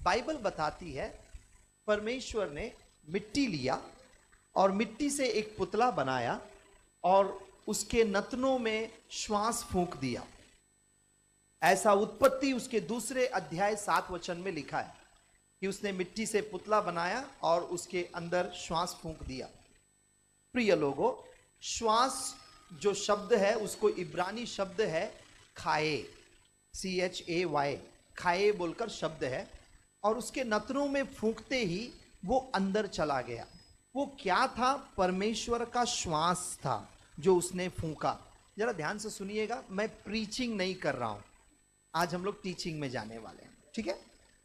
Bible बताती है परमेश्वर ने मिट्टी लिया और मिट्टी से एक पुतला बनाया और उसके नथनों में श्वास फूंक दिया। ऐसा उत्पत्ति उसके दूसरे अध्याय 7 वचन में लिखा है कि उसने मिट्टी से पुतला बनाया और उसके अंदर श्वास फूंक दिया। प्रिय लोगों, श्वास जो शब्द है उसको इब्रानी शब्द है खाए, CHAY, खाए बोलकर शब्द है, और उसके नथनों में फूंकते ही वो अंदर चला गया। वो क्या था? परमेश्वर का श्वास था जो उसने फूंका। जरा ध्यान से सुनिएगा, मैं प्रीचिंग नहीं कर रहा हूं, आज हम लोग टीचिंग में जाने वाले हैं, ठीक है?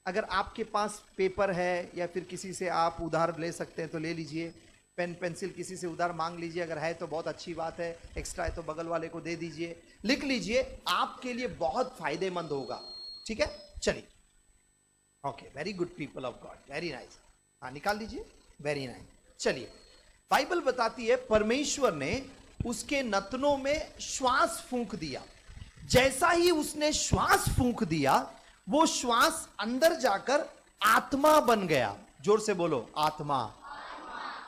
अगर आपके पास पेपर है या फिर किसी से आप उधार ले सकते हैं तो ले लीजिए, पेन पेंसिल किसी से उधार मांग लीजिए, अगर है तो बहुत अच्छी बात है, एक्स्ट्रा है तो बगल वाले को दे दीजिए, लिख लीजिए, आपके लिए बहुत फायदेमंद होगा, ठीक है? चलिए, okay, very good people of God, very nice. हाँ, निकाल लीजिए, वेरी नाइस। चलिए, बाइबल बताती है परमेश्वर ने उसके नथनों में श्वास फूंक दिया। जैसा ही उसने श्वास फूंक दिया, वो श्वास अंदर जाकर आत्मा बन गया। जोर से बोलो, आत्मा।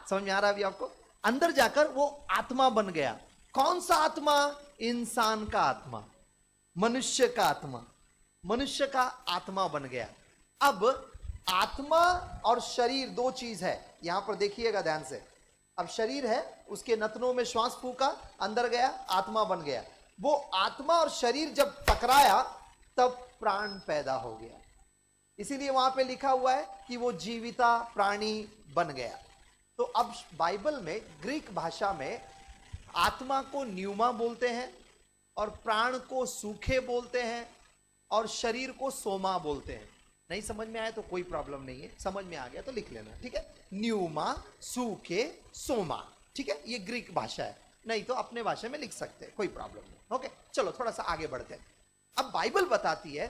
समझ में आ रहा है अभी आपको? अंदर जाकर वो आत्मा बन गया। कौन सा आत्मा? इंसान का आत्मा, मनुष्य का आत्मा, मनुष्य का आत्मा बन गया। अब आत्मा और शरीर दो चीज है, यहां पर देखिएगा ध्यान से। अब शरीर है, उसके नथनों में श्वास फूंका, अंदर गया, आत्मा बन गया। वो आत्मा और शरीर जब टकराया तब प्राण पैदा हो गया। इसीलिए वहां पे लिखा हुआ है कि वो जीविता प्राणी बन गया। तो अब बाइबल में ग्रीक भाषा में आत्मा को न्यूमा बोलते हैं और प्राण को सूखे बोलते हैं और शरीर को सोमा बोलते हैं। नहीं समझ में आया तो कोई प्रॉब्लम नहीं है, समझ में आ गया तो लिख लेना, ठीक है? न्यूमा, सूखे, सोमा, ठीक है? ये ग्रीक भाषा है, नहीं तो अपने भाषा में लिख सकते हैं, कोई प्रॉब्लम नहीं। ओके, चलो थोड़ा सा आगे बढ़ते हैं। अब बाइबल बताती है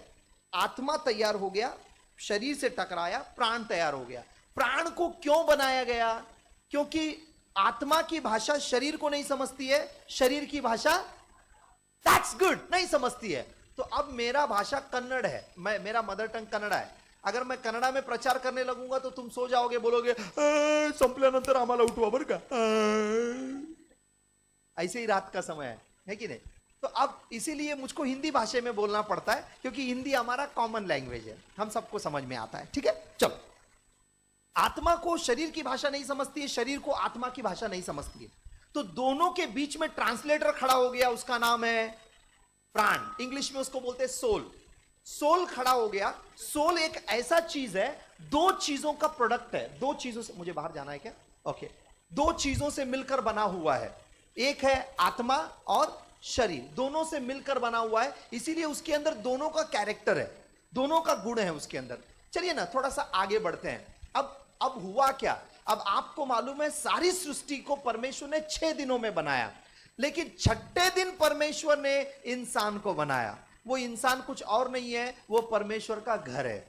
आत्मा तैयार हो गया, शरीर से टकराया, प्राण तैयार हो गया। प्राण को क्यों बनाया गया? क्योंकि आत्मा की भाषा शरीर को नहीं समझती है, शरीर की भाषा दैट्स गुड नहीं समझती है। तो अब मेरा भाषा कन्नड़ है, मेरा मदर टंग कन्नड़ है। अगर मैं कन्नड़ा में प्रचार करने लगूंगा तो तुम सो जाओगे, बोलोगे संपल्यानंतर आम्हाला उठवा बरं का। ऐसे ही रात का समय है कि नहीं? तो अब इसीलिए मुझको हिंदी भाषा में बोलना पड़ता है, क्योंकि हिंदी हमारा कॉमन लैंग्वेज है, हम सबको समझ में आता है, ठीक है? चलो, आत्मा को शरीर की भाषा नहीं समझती है, शरीर को आत्मा की भाषा नहीं समझती है, तो दोनों के बीच में ट्रांसलेटर खड़ा हो गया, उसका नाम है प्राण। इंग्लिश में उसको बोलते हैं सोल। सोल खड़ा हो गया। सोल एक ऐसा चीज है, दो चीजों का प्रोडक्ट है, दो चीजों से, मुझे बाहर जाना है क्या? ओके, दो चीजों से मिलकर बना हुआ है। एक है आत्मा और शरीर, दोनों से मिलकर बना हुआ है, इसीलिए उसके अंदर दोनों का कैरेक्टर है, दोनों का गुण है उसके अंदर। चलिए ना थोड़ा सा आगे बढ़ते हैं। अब हुआ क्या? अब आपको मालूम है सारी सृष्टि को परमेश्वर ने 6 दिनों में बनाया, लेकिन छठे दिन परमेश्वर ने इंसान को बनाया। वो इंसान कुछ और नहीं है, वो परमेश्वर का घर है।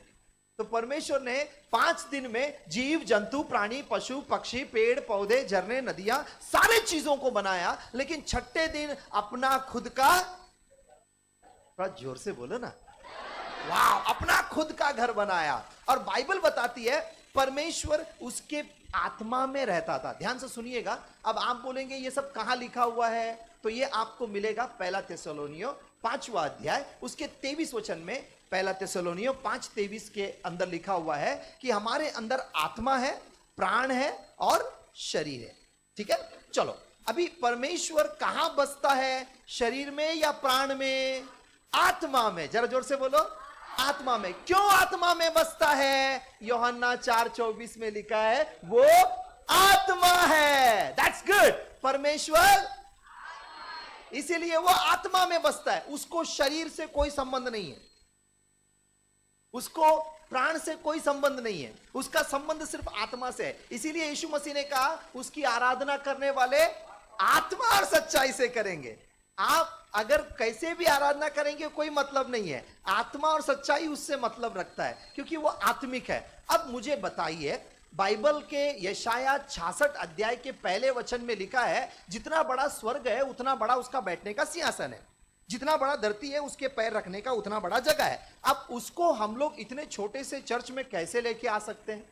तो परमेश्वर ने 5 दिन में जीव जंतु, प्राणी, पशु, पक्षी, पेड़ पौधे, झरने, नदियां, सारे चीजों को बनाया, लेकिन छठे दिन अपना खुद का, थोड़ा जोर से बोलो ना, वाह, अपना खुद का घर बनाया। और बाइबल बताती है परमेश्वर उसके आत्मा में रहता था। ध्यान से सुनिएगा। अब आप बोलेंगे ये सब कहां लिखा हुआ है? तो ये आपको मिलेगा पहला थिस्सलुनीय 5वां अध्याय उसके 23 वचन में। पहला थिस्सलुनीय 5:23 के अंदर लिखा हुआ है कि हमारे अंदर आत्मा है, प्राण है और शरीर है, ठीक है? चलो, अभी परमेश्वर कहां बसता है, शरीर में या प्राण में? आत्मा में। जरा जोर से बोलो, आत्मा में। क्यों आत्मा में बसता है? यूहन्ना 4:24 में लिखा है वो आत्मा है। That's good. परमेश्वर इसीलिए वो आत्मा में बसता है, उसको शरीर से कोई संबंध नहीं है, उसको प्राण से कोई संबंध नहीं है, उसका संबंध सिर्फ आत्मा से है। इसीलिए यीशु मसीह ने कहा उसकी आराधना करने वाले आत्मा और सच्चाई से करेंगे। आप अगर कैसे भी आराधना करेंगे कोई मतलब नहीं है, आत्मा और सच्चाई उससे मतलब रखता है, क्योंकि वो आत्मिक है। अब मुझे बताइए, बाइबल के यशाया 66 अध्याय के पहले वचन में लिखा है जितना बड़ा स्वर्ग है उतना बड़ा उसका बैठने का सिंहासन है। जितना बड़ा धरती है उसके पैर रखने का उतना बड़ा जगह है। अब उसको हम लोग इतने छोटे से चर्च में कैसे लेके आ सकते हैं?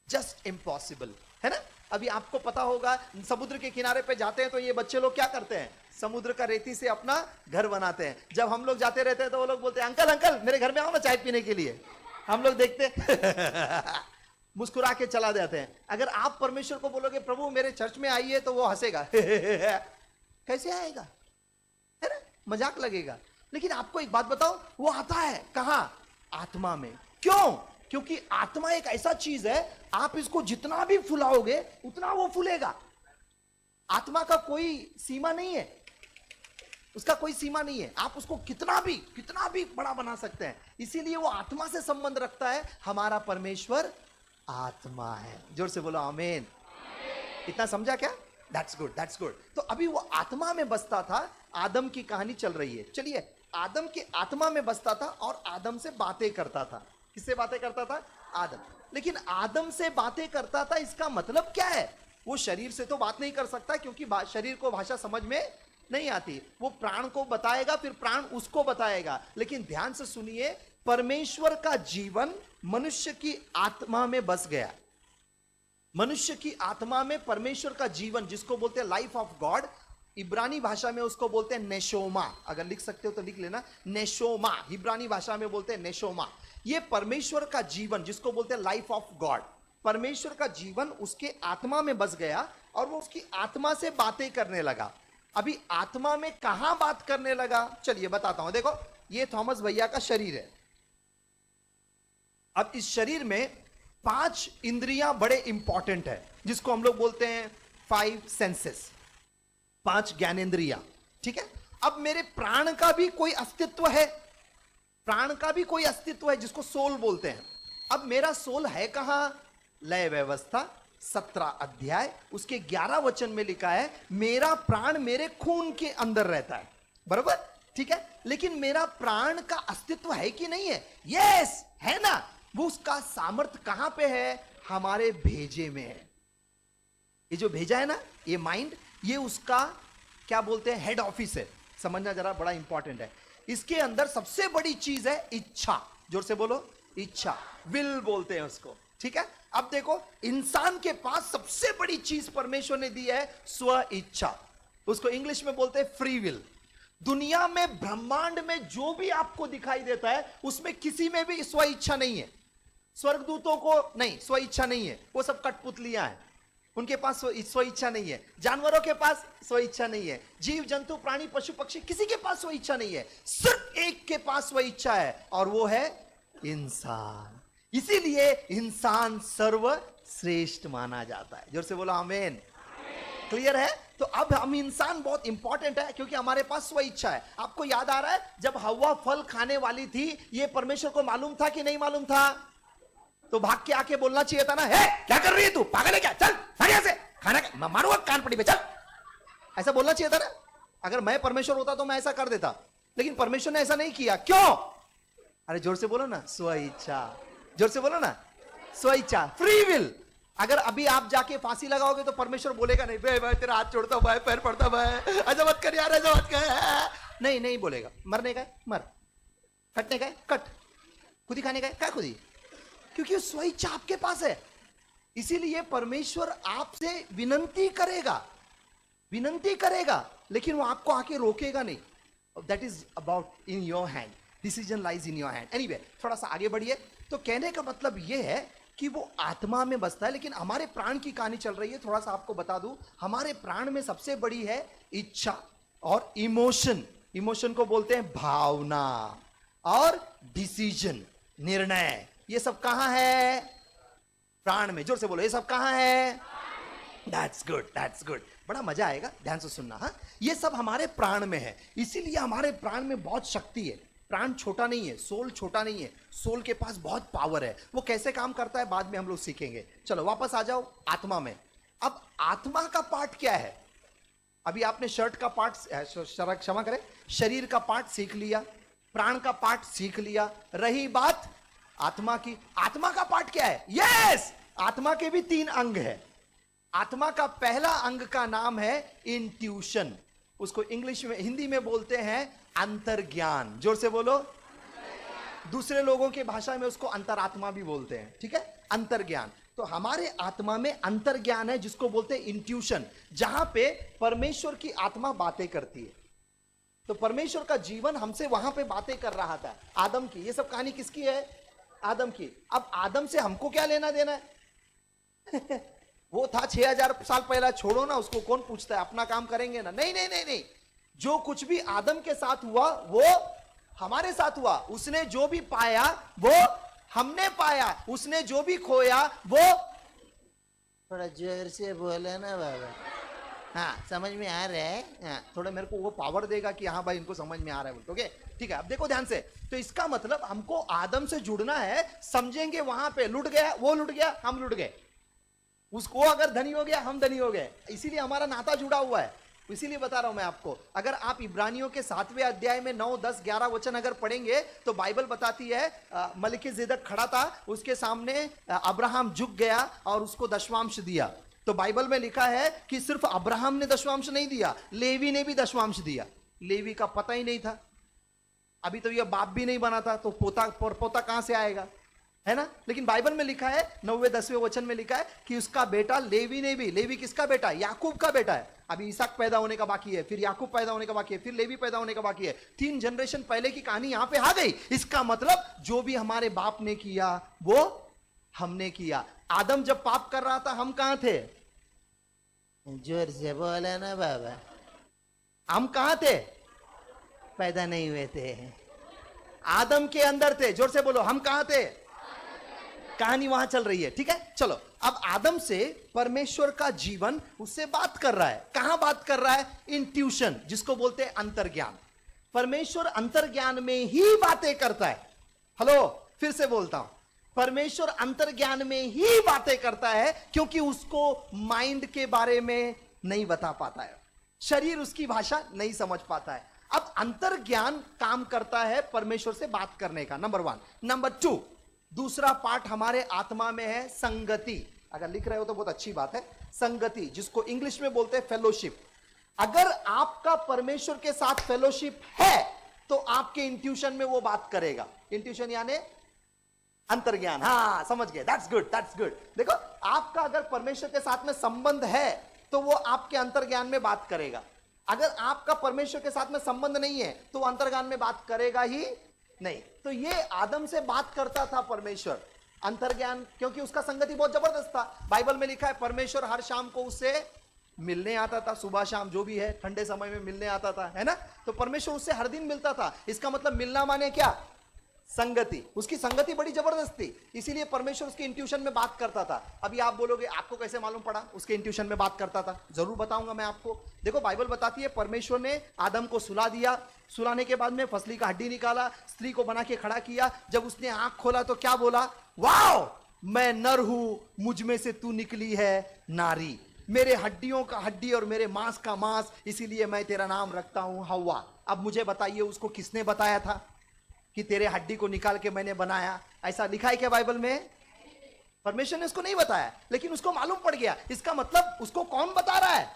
जस्ट इम्पॉसिबल, है ना। अभी आपको पता होगा, समुद्र के किनारे पे जाते हैं तो ये बच्चे लोग क्या करते हैं, समुद्र का रेती से अपना घर बनाते हैं। जब हम लोग जाते रहते हैं तो वो लोग बोलते हैं अंकल अंकल मेरे घर में आओ ना चाय पीने के लिए। हम लोग देखते मुस्कुरा के चला जाते हैं। अगर आप परमेश्वर को बोलोगे प्रभु मेरे चर्च में आइए, तो वो हंसेगा कैसे आएगा, है ना, मजाक लगेगा। लेकिन आपको एक बात बताओ, वो आता है कहां? आत्मा में। क्यों? क्योंकि आत्मा एक ऐसा चीज है, आप इसको जितना भी फुलाओगे उतना वो फूलेगा। आत्मा का कोई सीमा नहीं है, उसका कोई सीमा नहीं है। आप उसको कितना भी बड़ा बना सकते हैं। इसीलिए वो आत्मा से संबंध रखता है। हमारा परमेश्वर आत्मा है। जोर से बोलो आमीन। इतना समझा क्या? That's good, that's good. तो अभी वो आत्मा में बसता था। आदम की कहानी चल रही है। चलिए, आदम के आत्मा में बसता था और आदम से बातें करता था। किससे बातें करता था? आदम। लेकिन आदम से बातें करता था, इसका मतलब क्या है? वो शरीर से तो बात नहीं कर सकता, क्योंकि शरीर को भाषा समझ में नहीं आती। वो प्राण को बताएगा, फिर प्राण उसको बताएगा। लेकिन ध्यान से सुनिए, परमेश्वर का जीवन मनुष्य की आत्मा में बस गया। मनुष्य की आत्मा में परमेश्वर का जीवन, जिसको बोलते हैं लाइफ ऑफ गॉड, इब्रानी भाषा में उसको बोलते हैं नेशोमा। अगर लिख सकते हो तो लिख लेना, नेशोमा। इब्रानी भाषा में बोलते हैं नेशोमा। ये परमेश्वर का जीवन, जिसको बोलते हैं लाइफ ऑफ गॉड, परमेश्वर का जीवन उसके आत्मा में बस गया और वो उसकी आत्मा से बातें करने लगा। अभी आत्मा में कहां बात करने लगा? चलिए बताता हूं। देखो, ये थॉमस भैया का शरीर है। अब इस शरीर में 5 इंद्रियां बड़े इंपॉर्टेंट है, जिसको हम लोग बोलते हैं 5 सेंसेस, 5 ज्ञानेंद्रियां। ठीक है। अब मेरे प्राण का भी कोई अस्तित्व है, प्राण का भी कोई अस्तित्व है, जिसको सोल बोलते हैं। अब मेरा सोल है कहां? लय व्यवस्था 17 अध्याय उसके 11 वचन में लिखा है, मेरा प्राण मेरे खून के अंदर रहता है। बराबर, ठीक है। लेकिन मेरा प्राण का अस्तित्व है कि नहीं है? यस, है ना। वो उसका सामर्थ्य कहां पे है? हमारे भेजे में है। ये जो भेजा है ना, ये माइंड, ये उसका क्या बोलते हैं, हेड ऑफिस है। समझना जरा, बड़ा इंपॉर्टेंट है। इसके अंदर सबसे बड़ी चीज है इच्छा। जोर से बोलो, इच्छा, विल बोलते हैं उसको। ठीक है। अब देखो, इंसान के पास सबसे बड़ी चीज परमेश्वर ने दी है स्व इच्छा। उसको इंग्लिश में बोलते हैं फ्री विल। दुनिया में, ब्रह्मांड में जो भी आपको दिखाई देता है, उसमें किसी में भी स्व इच्छा नहीं है। स्वर्गदूतों को नहीं, स्व इच्छा नहीं है, वो सब कठपुतलियां हैं, उनके पास स्व इच्छा नहीं है। जानवरों के पास स्व इच्छा नहीं है। जीव जंतु प्राणी पशु पक्षी, किसी के पास स्व इच्छा नहीं है। सिर्फ एक के पास स्व इच्छा है, और वो है इंसान। इसीलिए इंसान सर्वश्रेष्ठ माना जाता है। जोर से बोलो आमीन। क्लियर है? तो अब हम इंसान बहुत इंपॉर्टेंट है, क्योंकि हमारे पास स्व इच्छा है। आपको याद आ रहा है, जब हव्वा फल खाने वाली थी, ये परमेश्वर को मालूम था कि नहीं मालूम था? तो भाग के आके बोलना चाहिए था ना, हे क्या कर रही है तू, पागल है क्या, चल भाग यहां से, खाना मारूंगा कान पट्टी पे, चल। ऐसा बोलना चाहिए था ना। अगर मैं परमेश्वर होता तो मैं ऐसा कर देता, लेकिन परमेश्वर ने ऐसा नहीं किया। क्यों? अरे जोर से बोलो ना, स्व इच्छा। जोर से बोलो ना, स्व इच्छा, फ्री विल। अगर अभी आप जाके फांसी लगाओगे तो परमेश्वर बोलेगा नहीं, भाई तेरा हाथ छोड़ता हूं भाई, पैर पड़ता भाई, ऐसा मत कर यार, ऐसा मत कर। नहीं, नहीं बोलेगा। मरने का है मर, कटने का है कट, खुदी खाने का है क्या खुदी, क्योंकि स्व इच्छा आपके पास है। इसीलिए परमेश्वर आपसे विनती करेगा, लेकिन वो आपको आके रोकेगा नहीं। That is about in your hand, decision lies in your hand. Anyway, थोड़ा सा आगे बढ़िए। तो कहने का मतलब ये है कि वो आत्मा में बसता है, लेकिन हमारे प्राण की कहानी चल रही है। थोड़ा सा आपको बता दूं, हमारे प्राण में सबसे बड़ी है इच्छा और इमोशन। इमोशन को बोलते हैं भावना, और डिसीजन, निर्णय। ये सब कहां है? प्राण में। जोर से बोलो, ये सब कहां है? That's good, that's good. बड़ा मजा आएगा, ध्यान से सुनना। हाँ, ये सब हमारे प्राण में है। इसीलिए हमारे प्राण में बहुत शक्ति है। प्राण छोटा नहीं है, सोल छोटा नहीं है, सोल के पास बहुत पावर है। वो कैसे काम करता है बाद में हम लोग सीखेंगे। चलो वापस आ जाओ आत्मा में। अब आत्मा का पार्ट क्या है? अभी आपने शर्ट का पार्ट, क्षमा करें, शरीर का पार्ट सीख लिया, प्राण का पार्ट सीख लिया। रही बात आत्मा की। आत्मा का पार्ट क्या है? यस, आत्मा के भी 3 अंग है। आत्मा का पहला अंग का नाम है इंट्यूशन। उसको इंग्लिश में, हिंदी में बोलते हैं अंतर्ज्ञान। जोर से बोलो। दूसरे लोगों की भाषा में उसको अंतरात्मा भी बोलते हैं, ठीक है, अंतर्ज्ञान। तो हमारे आत्मा में अंतर्ज्ञान है जिसको बोलते हैं इंट्यूशन, जहां पे परमेश्वर की आत्मा बातें करती है। तो परमेश्वर का जीवन हमसे वहां पे बातें कर रहा था। आदम की, ये सब कहानी किसकी है? आदम की। अब आदम से हमको क्या लेना देना है? वो था 6000 साल पहला, छोड़ो ना उसको, कौन पूछता है, अपना काम करेंगे ना। नहीं नहीं नहीं नहीं, जो कुछ भी आदम के साथ हुआ वो हमारे साथ हुआ। उसने जो भी पाया वो हमने पाया, उसने जो भी खोया वो, थोड़ा जोर से बोले ना बाबा, हाँ समझ में आ रहा है, हाँ थोड़ा मेरे को वो पावर देगा कि हाँ भाई इनको समझ में आ रहा है बोलते। ओके ठीक है, अब देखो ध्यान से। तो इसका मतलब हमको आदम से जुड़ना है, समझेंगे वहां पे लुट गया, वो लुट गया, हम लुट गए। उसको अगर धनी हो गया, हम धनी हो गए, इसीलिए हमारा नाता जुड़ा हुआ है। इसीलिए बता रहा हूं मैं आपको। अगर आप इब्रानियों के 7वें अध्याय में 9, 10, 11 वचन अगर पढ़ेंगे तो बाइबल बताती है मलिकिजेदक खड़ा था, उसके सामने अब्राहम झुक गया और उसको दशमांश दिया। तो बाइबल में लिखा है कि सिर्फ अब्राहम ने दशमांश नहीं दिया, लेवी ने भी दशमांश दिया। लेवी का पता ही नहीं था, अभी तो यह बाप भी नहीं बना था, तो पोता कहां से आएगा, है ना। लेकिन बाइबल में लिखा है 9वें 10वें वचन में लिखा है कि उसका बेटा लेवी ने भी, लेवी किसका बेटा? याकूब का बेटा है। अभी इसहाक पैदा होने का बाकी है, फिर याकूब पैदा होने का बाकी है, फिर लेवी पैदा होने का बाकी है। 3 जनरेशन पहले की कहानी यहां पे आ गई। इसका मतलब जो भी हमारे बाप ने किया वो हमने किया। आदम जब पाप कर रहा था हम कहां थे? जोर से बोला ना बाबा, हम कहां थे? पैदा नहीं हुए थे, आदम के अंदर थे। जोर से बोलो, हम कहां थे? कहानी वहां चल रही है, ठीक है। चलो, अब आदम से परमेश्वर का जीवन उससे बात कर रहा है। कहां बात कर रहा है? इंट्यूशन, जिसको बोलते हैं अंतर्ज्ञान। परमेश्वर अंतर्ज्ञान में ही बातें करता है। हेलो, फिर से बोलता हूं, परमेश्वर अंतर्ज्ञान में ही बातें करता है, क्योंकि उसको माइंड के बारे में नहीं बता पाता है, शरीर उसकी भाषा नहीं समझ पाता है। अब अंतर्ज्ञान काम करता है परमेश्वर से बात करने का, नंबर 1। नंबर 2, दूसरा पार्ट हमारे आत्मा में है संगति। अगर लिख रहे हो तो बहुत अच्छी बात है। संगति, जिसको इंग्लिश में बोलते हैं फेलोशिप। अगर आपका परमेश्वर के साथ फेलोशिप है तो आपके इंट्यूशन में वो बात करेगा। इंट्यूशन यानी अंतर्ज्ञान, हाँ समझ गए, दैट्स गुड, दैट्स गुड। देखो, आपका अगर परमेश्वर के साथ में संबंध है तो वो आपके अंतर्ज्ञान में बात करेगा। अगर आपका परमेश्वर के साथ में संबंध नहीं है तो अंतर्ज्ञान में बात करेगा ही नहीं। तो ये आदम से बात करता था परमेश्वर, अंतर्ज्ञान, क्योंकि उसका संगति बहुत जबरदस्त था। बाइबल में लिखा है परमेश्वर हर शाम को उससे मिलने आता था, सुबह शाम जो भी है, ठंडे समय में मिलने आता था, है ना। तो परमेश्वर उससे हर दिन मिलता था। इसका मतलब मिलना माने क्या? संगति। उसकी संगति बड़ी जबरदस्त थी, इसीलिए परमेश्वर उसके इंट्यूशन में बात करता था। अभी आप बोलोगे आपको कैसे मालूम पड़ा उसके इंट्यूशन में बात करता था? जरूर बताऊंगा मैं आपको। देखो, बाइबल बताती है परमेश्वर ने आदम को सुला दिया, सुलाने के बाद में फसली का हड्डी निकाला, स्त्री को बना के खड़ा किया। जब उसने आंख खोला तो क्या बोला? वाओ, मैं नर हूं, मुझ में से तू निकली है नारी, मेरे हड्डियों का हड्डी और मेरे मांस का मांस, इसीलिए मैं तेरा नाम रखता हूं हव्वा। अब मुझे बताइए, उसको किसने बताया था कि तेरे हड्डी को निकाल के मैंने बनाया? ऐसा लिखा है क्या बाइबल में? परमेश्वर ने उसको नहीं बताया, लेकिन उसको मालूम पड़ गया। इसका मतलब उसको कौन बता रहा है?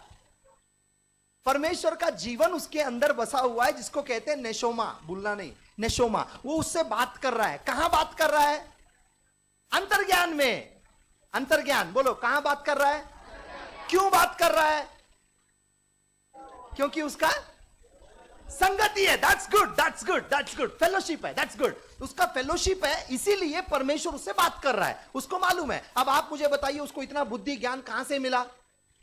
परमेश्वर का जीवन उसके अंदर बसा हुआ है, जिसको कहते हैं नेशोमा, भूलना नहीं, नेशोमा। वो उससे बात कर रहा है। कहां बात कर रहा है? अंतर्ज्ञान में। अंतर्ज्ञान, बोलो कहां बात कर रहा है? क्यों बात कर रहा है? क्योंकि उसका संगति है। That's good, that's good, that's good. Fellowship है, दैट्स गुड। उसका फेलोशिप है, इसीलिए परमेश्वर उससे बात कर रहा है, उसको मालूम है। अब आप मुझे बताइए, उसको इतना बुद्धि ज्ञान कहां से मिला?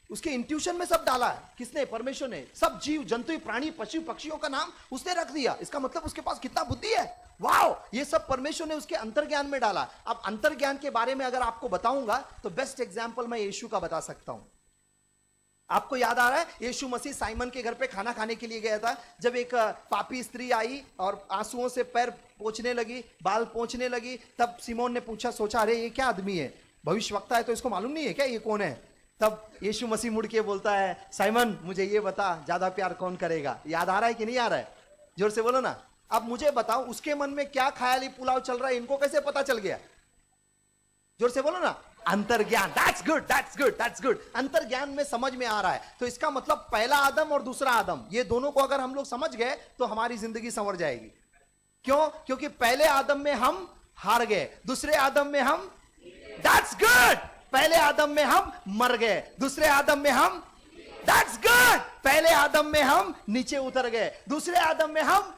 उसके इंट्यूशन में सब डाला है। किसने? परमेश्वर ने। सब जीव जंतु, प्राणी, पशु पक्षियों का नाम उसने रख दिया। इसका मतलब उसके पास कितना बुद्धि है। वाओ, ये सब परमेश्वर ने उसके अंतर्ज्ञान में डाला। अब अंतर्ज्ञान के बारे में अगर आपको बताऊंगा तो बेस्ट एग्जाम्पल मैं यीशु का बता सकता हूं। आपको याद आ रहा है, यीशु मसीह साइमन के घर पे खाना खाने के लिए गया था। जब एक पापी स्त्री आई और आंसुओं से पैर पोंछने लगी, बाल पोंछने लगी, तब सिमोन ने पूछा, सोचा अरे ये क्या आदमी है, भविष्यवक्ता है, तो इसको मालूम नहीं है क्या ये कौन है? तब यीशु मसीह मुड़ के बोलता है, साइमन मुझे ये बता, ज्यादा प्यार कौन करेगा? याद आ रहा है कि नहीं आ रहा है? जोर से बोलो ना। अब मुझे बताओ, उसके मन में क्या ख्याली पुलाव चल रहा है, इनको कैसे पता चल गया? जोर से बोलो ना। अंतर्ज्ञान, that's good, that's good, that's good. अंतर्ज्ञान में समझ में आ रहा है, तो इसका मतलब पहला आदम और दूसरा आदम, ये दोनों को अगर हम लोग समझ गए तो हमारी जिंदगी संवर जाएगी। क्यों? क्योंकि पहले आदम में हम हार गए, दूसरे आदम में हम, दैट्स गुड, पहले आदम में हम मर गए, दूसरे आदम में हम, दैट्स गुड, पहले आदम में हम नीचे उतर गए, दूसरे आदम में हम,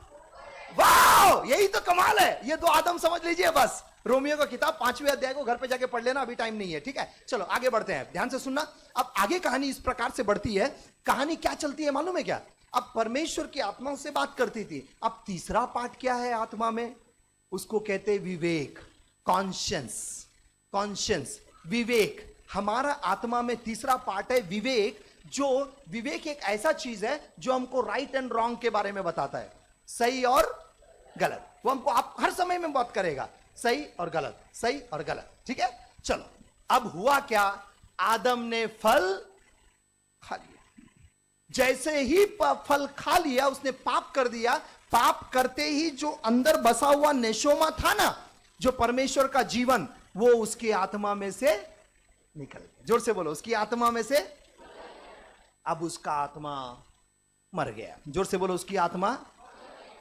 वाह, यही तो कमाल है। ये दो आदम समझ लीजिए बस। रोमियो का किताब 5वें अध्याय को घर पे जाके पढ़ लेना, अभी टाइम नहीं है, ठीक है? चलो आगे बढ़ते हैं, ध्यान से सुनना। अब आगे कहानी इस प्रकार से बढ़ती है। कहानी क्या चलती है मालूम है क्या? अब परमेश्वर की आत्मा से बात करती थी। अब तीसरा पार्ट क्या है आत्मा में? उसको कहते विवेक, कॉन्शियंस, कॉन्शियंस, विवेक। हमारा आत्मा में तीसरा पार्ट है विवेक। जो विवेक एक ऐसा चीज है जो हमको राइट एंड रॉन्ग के बारे में बताता है, सही और गलत। वो हमको आप हर समय में बात करेगा, सही और गलत, सही और गलत, ठीक है? चलो, अब हुआ क्या? आदम ने फल खा लिया। जैसे ही फल खा लिया, उसने पाप कर दिया। पाप करते ही जो अंदर बसा हुआ नेशोमा था ना, जो परमेश्वर का जीवन, वो उसकी आत्मा में से निकल गया। जोर से बोलो, उसकी आत्मा में से। अब उसका आत्मा मर गया। जोर से बोलो, उसकी आत्मा।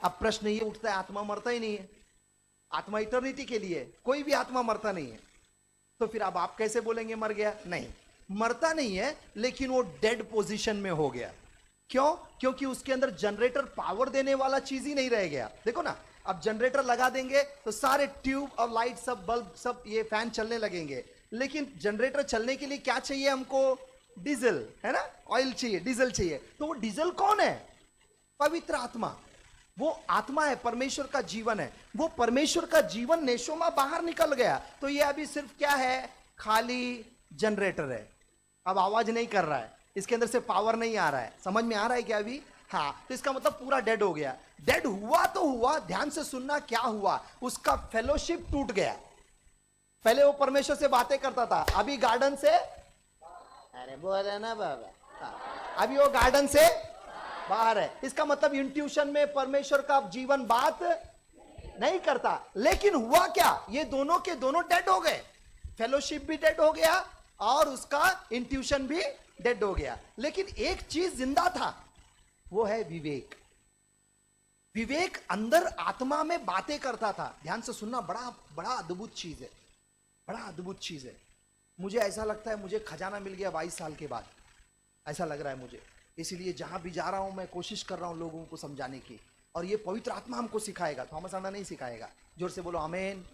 अब प्रश्न ये उठता है, आत्मा मरता ही नहीं है, आत्मा इटर्निटी के लिए, कोई भी आत्मा मरता नहीं है, तो फिर अब आप कैसे बोलेंगे मर गया? नहीं, मरता नहीं है, लेकिन वो डेड पोजीशन में हो गया। क्यों? क्योंकि उसके अंदर जनरेटर पावर देने वाला चीज ही नहीं रह गया। देखो ना, अब जनरेटर लगा देंगे तो सारे ट्यूब और लाइट, सब बल्ब, सब ये फैन चलने लगेंगे, लेकिन जनरेटर चलने के लिए क्या चाहिए हमको? डीजल, है ना? ऑयल चाहिए, डीजल चाहिए। तो वो डीजल कौन है? पवित्र आत्मा। वो आत्मा है, परमेश्वर का जीवन है। वो परमेश्वर का जीवन नेशोमा बाहर निकल गया, तो ये अभी सिर्फ क्या है? खाली जनरेटर है। अब आवाज नहीं कर रहा है, इसके अंदर से पावर नहीं आ रहा है। समझ में आ रहा है क्या अभी? हाँ, तो इसका मतलब पूरा डेड हो गया। डेड हुआ तो हुआ, ध्यान से सुनना क्या हुआ? उसका फेलोशिप टूट गया। पहले वो परमेश्वर से बातें करता था, अभी गार्डन से, अरे बोल रहे ना बाबा, अभी वो गार्डन से बाहर है। इसका मतलब इंट्यूशन में परमेश्वर का जीवन बात नहीं करता। लेकिन हुआ क्या? ये दोनों के दोनों डेड हो गए। फेलोशिप भी डेड हो गया और उसका इंट्यूशन भी डेड हो गया। लेकिन एक चीज जिंदा था, वो है विवेक। विवेक अंदर आत्मा में बातें करता था। ध्यान से सुनना, बड़ा बड़ा अद्भुत चीज है, बड़ा अद्भुत चीज है। मुझे ऐसा लगता है मुझे खजाना मिल गया 22 साल के बाद, ऐसा लग रहा है मुझे। इसीलिए जहां भी जा रहा हूं मैं कोशिश कर रहा हूं लोगों को समझाने की, और ये पवित्र आत्मा हमको सिखाएगा, थॉमस अन्ना नहीं सिखाएगा। जोर से बोलो आमीन।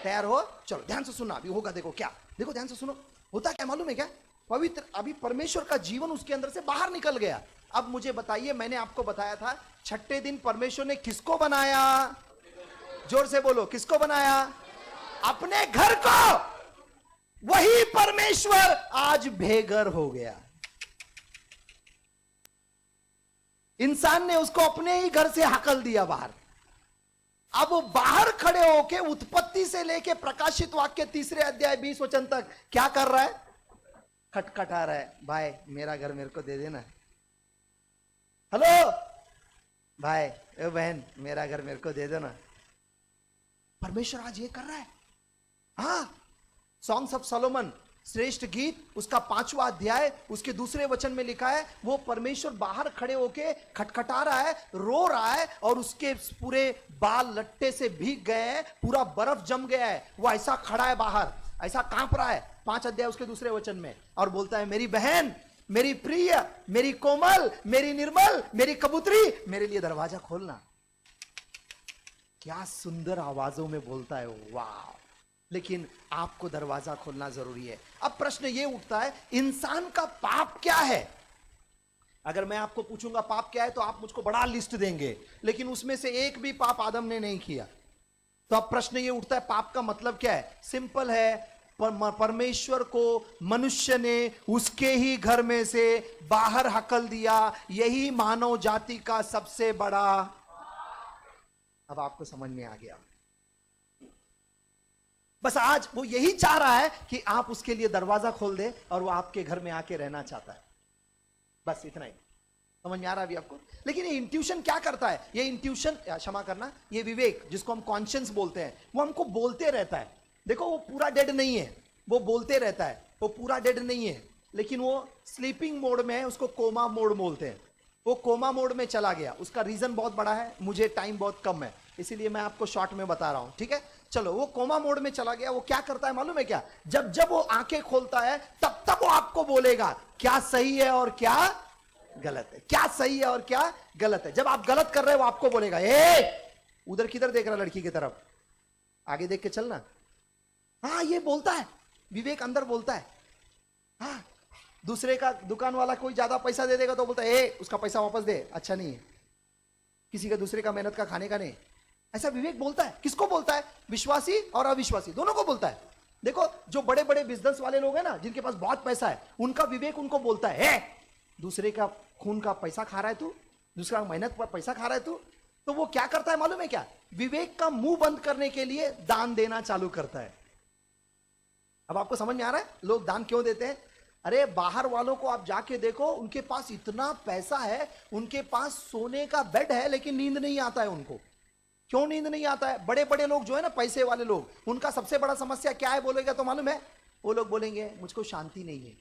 तैयार हो? चलो ध्यान से सुनना, अभी होगा। देखो क्या, देखो ध्यान से सुनो। होता क्या मालूम है क्या? पवित्र, अभी परमेश्वर का जीवन उसके अंदर से बाहर निकल गया। अब मुझे बताइए, मैंने आपको बताया था छठे दिन परमेश्वर ने किसको बनाया? जोर से बोलो, किसको बनाया? अपने घर को। वही परमेश्वर आज बेघर हो गया। इंसान ने उसको अपने ही घर से हकल दिया बाहर। अब वो बाहर खड़े होके उत्पत्ति से लेके प्रकाशित वाक्य 3 अध्याय 20 वचन तक क्या कर रहा है? खटखटा रहा है, भाई मेरा घर मेरे को दे देना। हेलो भाई, ए बहन, मेरा घर मेरे को दे देना। परमेश्वर आज ये कर रहा है। हाँ, सॉन्ग्स ऑफ सोलोमन, श्रेष्ठ गीत, उसका 5वां अध्याय, उसके 2 वचन में लिखा है, वो परमेश्वर बाहर खड़े होके खटखटा रहा है, रो रहा है, और उसके पूरे बाल लट्टे से भीग गए हैं, पूरा बर्फ जम गया है। वो ऐसा खड़ा है बाहर, ऐसा कांप रहा है। 5 अध्याय उसके 2 वचन में, और बोलता है, मेरी बहन, मेरी प्रिय, मेरी कोमल, मेरी निर्मल, मेरी कबूतरी, मेरे लिए दरवाजा खोलना। क्या सुंदर आवाजों में बोलता है, वाह। लेकिन आपको दरवाजा खोलना जरूरी है। अब प्रश्न यह उठता है, इंसान का पाप क्या है? अगर मैं आपको पूछूंगा पाप क्या है, तो आप मुझको बड़ा लिस्ट देंगे, लेकिन उसमें से एक भी पाप आदम ने नहीं किया। तो अब प्रश्न यह उठता है, पाप का मतलब क्या है? सिंपल है, परमेश्वर को मनुष्य ने उसके ही घर में से बाहर हकल दिया। यही मानव जाति का सबसे बड़ा। अब आपको समझ में आ गया। बस आज वो यही चाह रहा है कि आप उसके लिए दरवाजा खोल दे, और वो आपके घर में आके रहना चाहता है। बस इतना ही। समझ में आ रहा है अभी आपको? लेकिन ये इंट्यूशन क्या करता है? ये इंट्यूशन, क्षमा करना, ये विवेक जिसको हम कॉन्शियंस बोलते हैं, वो हमको बोलते रहता है। देखो वो पूरा डेड नहीं है, वो बोलते रहता है, वो पूरा डेड नहीं है, लेकिन वो स्लीपिंग मोड में है, उसको कोमा मोड बोलते हैं। वो कोमा मोड में चला गया। उसका रीजन बहुत बड़ा है, मुझे टाइम बहुत कम है, इसीलिए मैं आपको शॉर्ट में बता रहा हूं, ठीक है। चलो, वो कोमा मोड में चला गया। वो क्या करता है मालूम है क्या? जब जब वो आंखें खोलता है तब तब वो आपको बोलेगा क्या सही है और क्या गलत है, क्या सही है और क्या गलत है। जब आप गलत कर रहे हो वो आपको बोलेगा, उधर किधर देख रहा लड़की की तरफ, आगे देख के चलना। हाँ, ये बोलता है, विवेक अंदर बोलता है। हाँ, दूसरे का दुकान वाला कोई ज्यादा पैसा दे देगा तो बोलता है उसका पैसा वापस दे, अच्छा नहीं है। किसी का दूसरे का मेहनत का खाने का नहीं, ऐसा विवेक बोलता है। किसको बोलता है? विश्वासी और अविश्वासी दोनों को बोलता है। देखो, जो बड़े बड़े बिजनेस वाले लोग हैं ना, जिनके पास बहुत पैसा है, उनका विवेक उनको बोलता है, दूसरे का खून का पैसा खा रहा है तू, दूसरा मेहनत पर पैसा खा रहा है तू। तो वो क्या करता है मालूम है क्या? विवेक का मुंह बंद करने के लिए दान देना चालू करता है। अब आपको समझ में आ रहा है लोग दान क्यों देते हैं? अरे, बाहर वालों को आप जाके देखो, उनके पास इतना पैसा है, उनके पास सोने का बेड है, लेकिन नींद नहीं आता है उनको। क्यों नींद नहीं आता है? बड़े बड़े लोग जो है ना, पैसे वाले लोग, उनका सबसे बड़ा समस्या क्या है बोलेगा तो मालूम है? वो लोग बोलेंगे मुझको शांति नहीं है।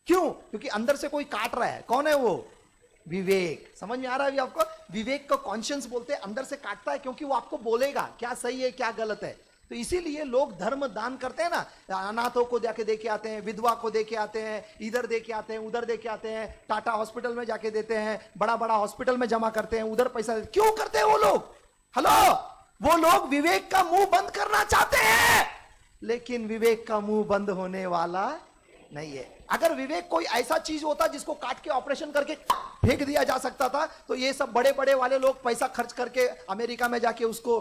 क्यों? क्योंकि अंदर से कोई काट रहा है। कौन है वो? विवेक। समझ में आ रहा है अभी आपको? विवेक को कॉन्शियस बोलते हैं, अंदर से काटता है, क्योंकि वो आपको बोलेगा क्या सही है क्या गलत है। तो इसीलिए लोग धर्म दान करते हैं ना, अनाथों को जाके दे के आते हैं, विधवा को दे के आते हैं, इधर दे के आते हैं, उधर दे के आते हैं, टाटा हॉस्पिटल में जाके देते हैं, बड़ा बड़ा हॉस्पिटल में जमा करते हैं, उधर पैसा क्यों करते हैं वो लोग? हेलो, वो लोग विवेक का मुंह बंद करना चाहते हैं, लेकिन विवेक का मुंह बंद होने वाला नहीं है। अगर विवेक कोई ऐसा चीज होता जिसको काट के ऑपरेशन करके फेंक दिया जा सकता था, तो ये सब बड़े बड़े वाले लोग पैसा खर्च करके अमेरिका में जाके उसको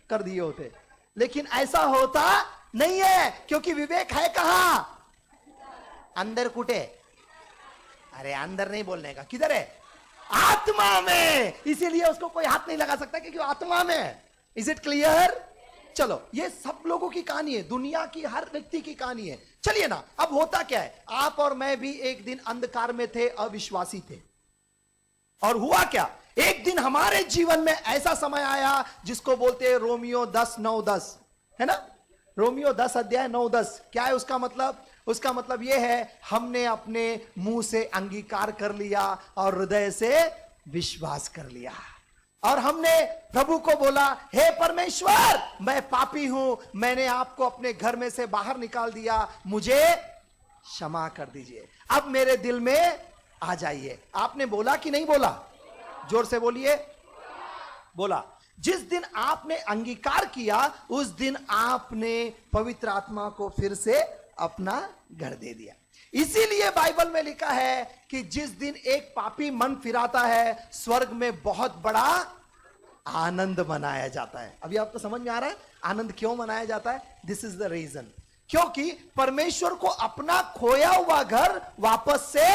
कर दिए होते। लेकिन ऐसा होता नहीं है, क्योंकि विवेक है कहां? अंदर कुटे? अरे, अंदर नहीं बोलने का, किधर है? आत्मा में। इसीलिए उसको कोई हाथ नहीं लगा सकता, क्योंकि आत्मा में। Is it clear? चलो, ये सब लोगों की कहानी है, दुनिया की हर व्यक्ति की कहानी है। चलिए ना, अब होता क्या है? आप और मैं भी एक दिन अंधकार में थे, अविश्वासी थे, और हुआ क्या? एक दिन हमारे जीवन में ऐसा समय आया जिसको बोलते हैं रोमियो 10:9-10, है ना? रोमियो 10 अध्याय 9-10 क्या है उसका मतलब? उसका मतलब यह है, हमने अपने मुंह से अंगीकार कर लिया और हृदय से विश्वास कर लिया, और हमने प्रभु को बोला, हे परमेश्वर, मैं पापी हूं, मैंने आपको अपने घर में से बाहर निकाल दिया, मुझे क्षमा कर दीजिए, अब मेरे दिल में आ जाइए। आपने बोला कि नहीं बोला? जोर से बोलिए। बोला। जिस दिन आपने अंगीकार किया, उस दिन आपने पवित्र आत्मा को फिर से अपना घर दे दिया। इसीलिए बाइबल में लिखा है कि जिस दिन एक पापी मन फिराता है, स्वर्ग में बहुत बड़ा आनंद मनाया जाता है। अभी आपको समझ में आ रहा है आनंद क्यों मनाया जाता है? दिस इज द रीजन, क्योंकि परमेश्वर को अपना खोया हुआ घर वापस से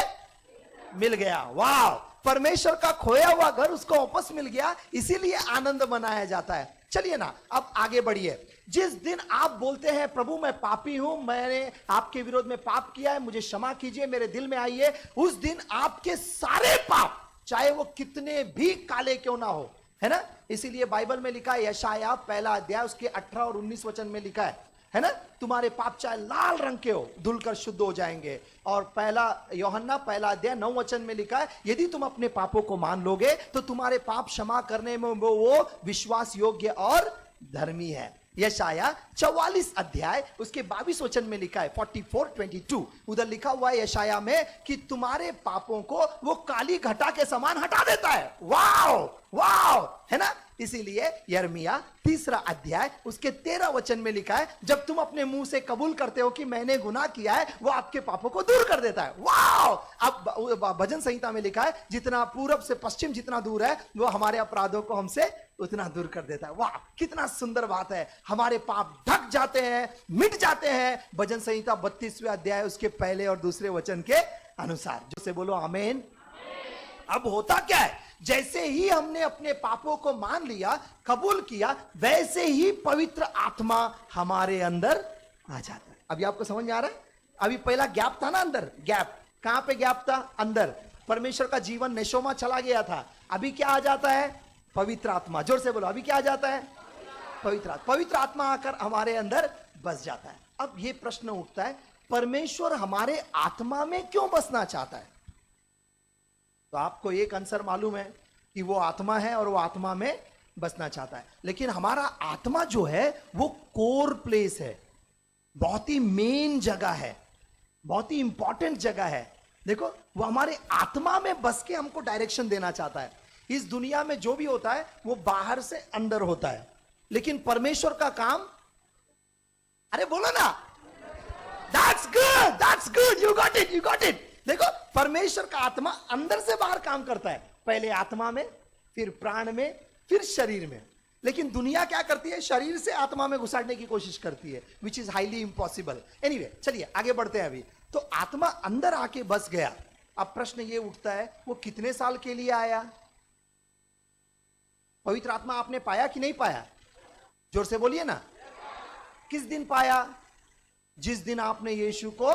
मिल गया। वाह, परमेश्वर का खोया हुआ घर उसको वापस मिल गया, इसीलिए आनंद मनाया जाता है। चलिए ना, अब आगे बढ़िए। जिस दिन आप बोलते हैं, प्रभु मैं पापी हूं, मैंने आपके विरोध में पाप किया है, मुझे क्षमा कीजिए, मेरे दिल में आइए, उस दिन आपके सारे पाप, चाहे वो कितने भी काले क्यों ना हो, है ना? इसीलिए बाइबल में लिखा है, यशाया 1 अध्याय उसके 18 और 19 वचन में लिखा है ना? तुम्हारे पाप चाहे लाल रंग के हो, धुलकर शुद्ध हो जाएंगे। और 1 यूहन्ना 1 अध्याय 9 वचन में लिखा है, यदि तुम अपने पापों को मान लोगे तो तुम्हारे पाप क्षमा करने में वो विश्वास योग्य और धर्मी है। यशाया 44 अध्याय उसके 22 वचन में लिखा है, 44:22 उधर लिखा हुआ है यशाया में कि तुम्हारे पापों को वो काली घटा के समान हटा देता है। वाओ वाओ, है ना? इसीलिए यिर्मयाह 3 अध्याय उसके 13 वचन में लिखा है, जब तुम अपने मुंह से कबूल करते हो कि मैंने गुनाह किया है, वो आपके पापों को दूर कर देता है। वाओ! अब भजन संहिता में लिखा है, जितना पूरब से पश्चिम जितना दूर है, वो हमारे अपराधों को हमसे उतना दूर कर देता है। वाह, कितना सुंदर बात है। हमारे पाप ढक जाते हैं, मिट जाते हैं, भजन संहिता 32वें अध्याय उसके 1 और 2 वचन के अनुसार। जो से बोलो आमीन। अब होता क्या है, जैसे ही हमने अपने पापों को मान लिया, कबूल किया, वैसे ही पवित्र आत्मा हमारे अंदर आ जाता है। अभी आपको समझ में आ रहा है? अभी पहला गैप था ना अंदर, गैप कहां पे गैप था? अंदर। परमेश्वर का जीवन नेशोमा चला गया था, अभी क्या आ जाता है? पवित्र आत्मा। जोर से बोलो, अभी क्या आ जाता है? पवित्र आत्मा आकर हमारे अंदर बस जाता है। अब ये प्रश्न उठता है, परमेश्वर हमारे आत्मा में क्यों बसना चाहता है? तो आपको एक आंसर मालूम है कि वो आत्मा है और वो आत्मा में बसना चाहता है। लेकिन हमारा आत्मा जो है वो कोर प्लेस है, बहुत ही मेन जगह है, बहुत ही इंपॉर्टेंट जगह है। देखो, वो हमारे आत्मा में बस के हमको डायरेक्शन देना चाहता है। इस दुनिया में जो भी होता है वो बाहर से अंदर होता है, लेकिन परमेश्वर का काम, अरे बोलो ना, that's good, you got it. देखो, परमेश्वर का आत्मा अंदर से बाहर काम करता है, पहले आत्मा में, फिर प्राण में, फिर शरीर में। लेकिन दुनिया क्या करती है? शरीर से आत्मा में घुसाड़ने की कोशिश करती है, which is highly impossible. Anyway, चलिए आगे बढ़ते हैं। अभी तो आत्मा अंदर आके बस गया। अब प्रश्न ये उठता है, वो कितने साल के लिए आया? पवित्र आत्मा आपने पाया कि नहीं पाया? जोर से बोलिए ना। किस दिन पाया? जिस दिन आपने यीशु को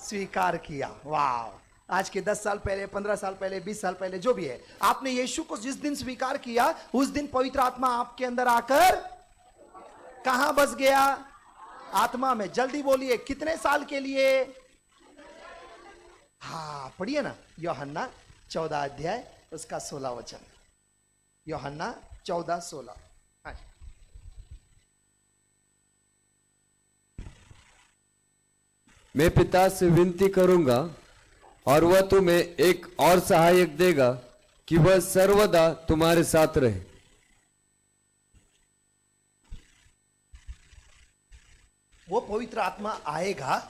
स्वीकार किया। वाह! आज के 10 साल पहले, 15 साल पहले, 20 साल पहले, जो भी है, आपने यीशु को जिस दिन स्वीकार किया, उस दिन पवित्र आत्मा आपके अंदर आकर कहां बस गया? आत्मा में। जल्दी बोलिए, कितने साल के लिए? हाँ, पढ़िए ना, यूहन्ना 14 अध्याय उसका 16 वचन। यूहन्ना 14:16। हाँ। मैं पिता से विनती करूंगा और वह तुम्हें एक और सहायक देगा कि वह सर्वदा तुम्हारे साथ रहे। वो पवित्र आत्मा आएगा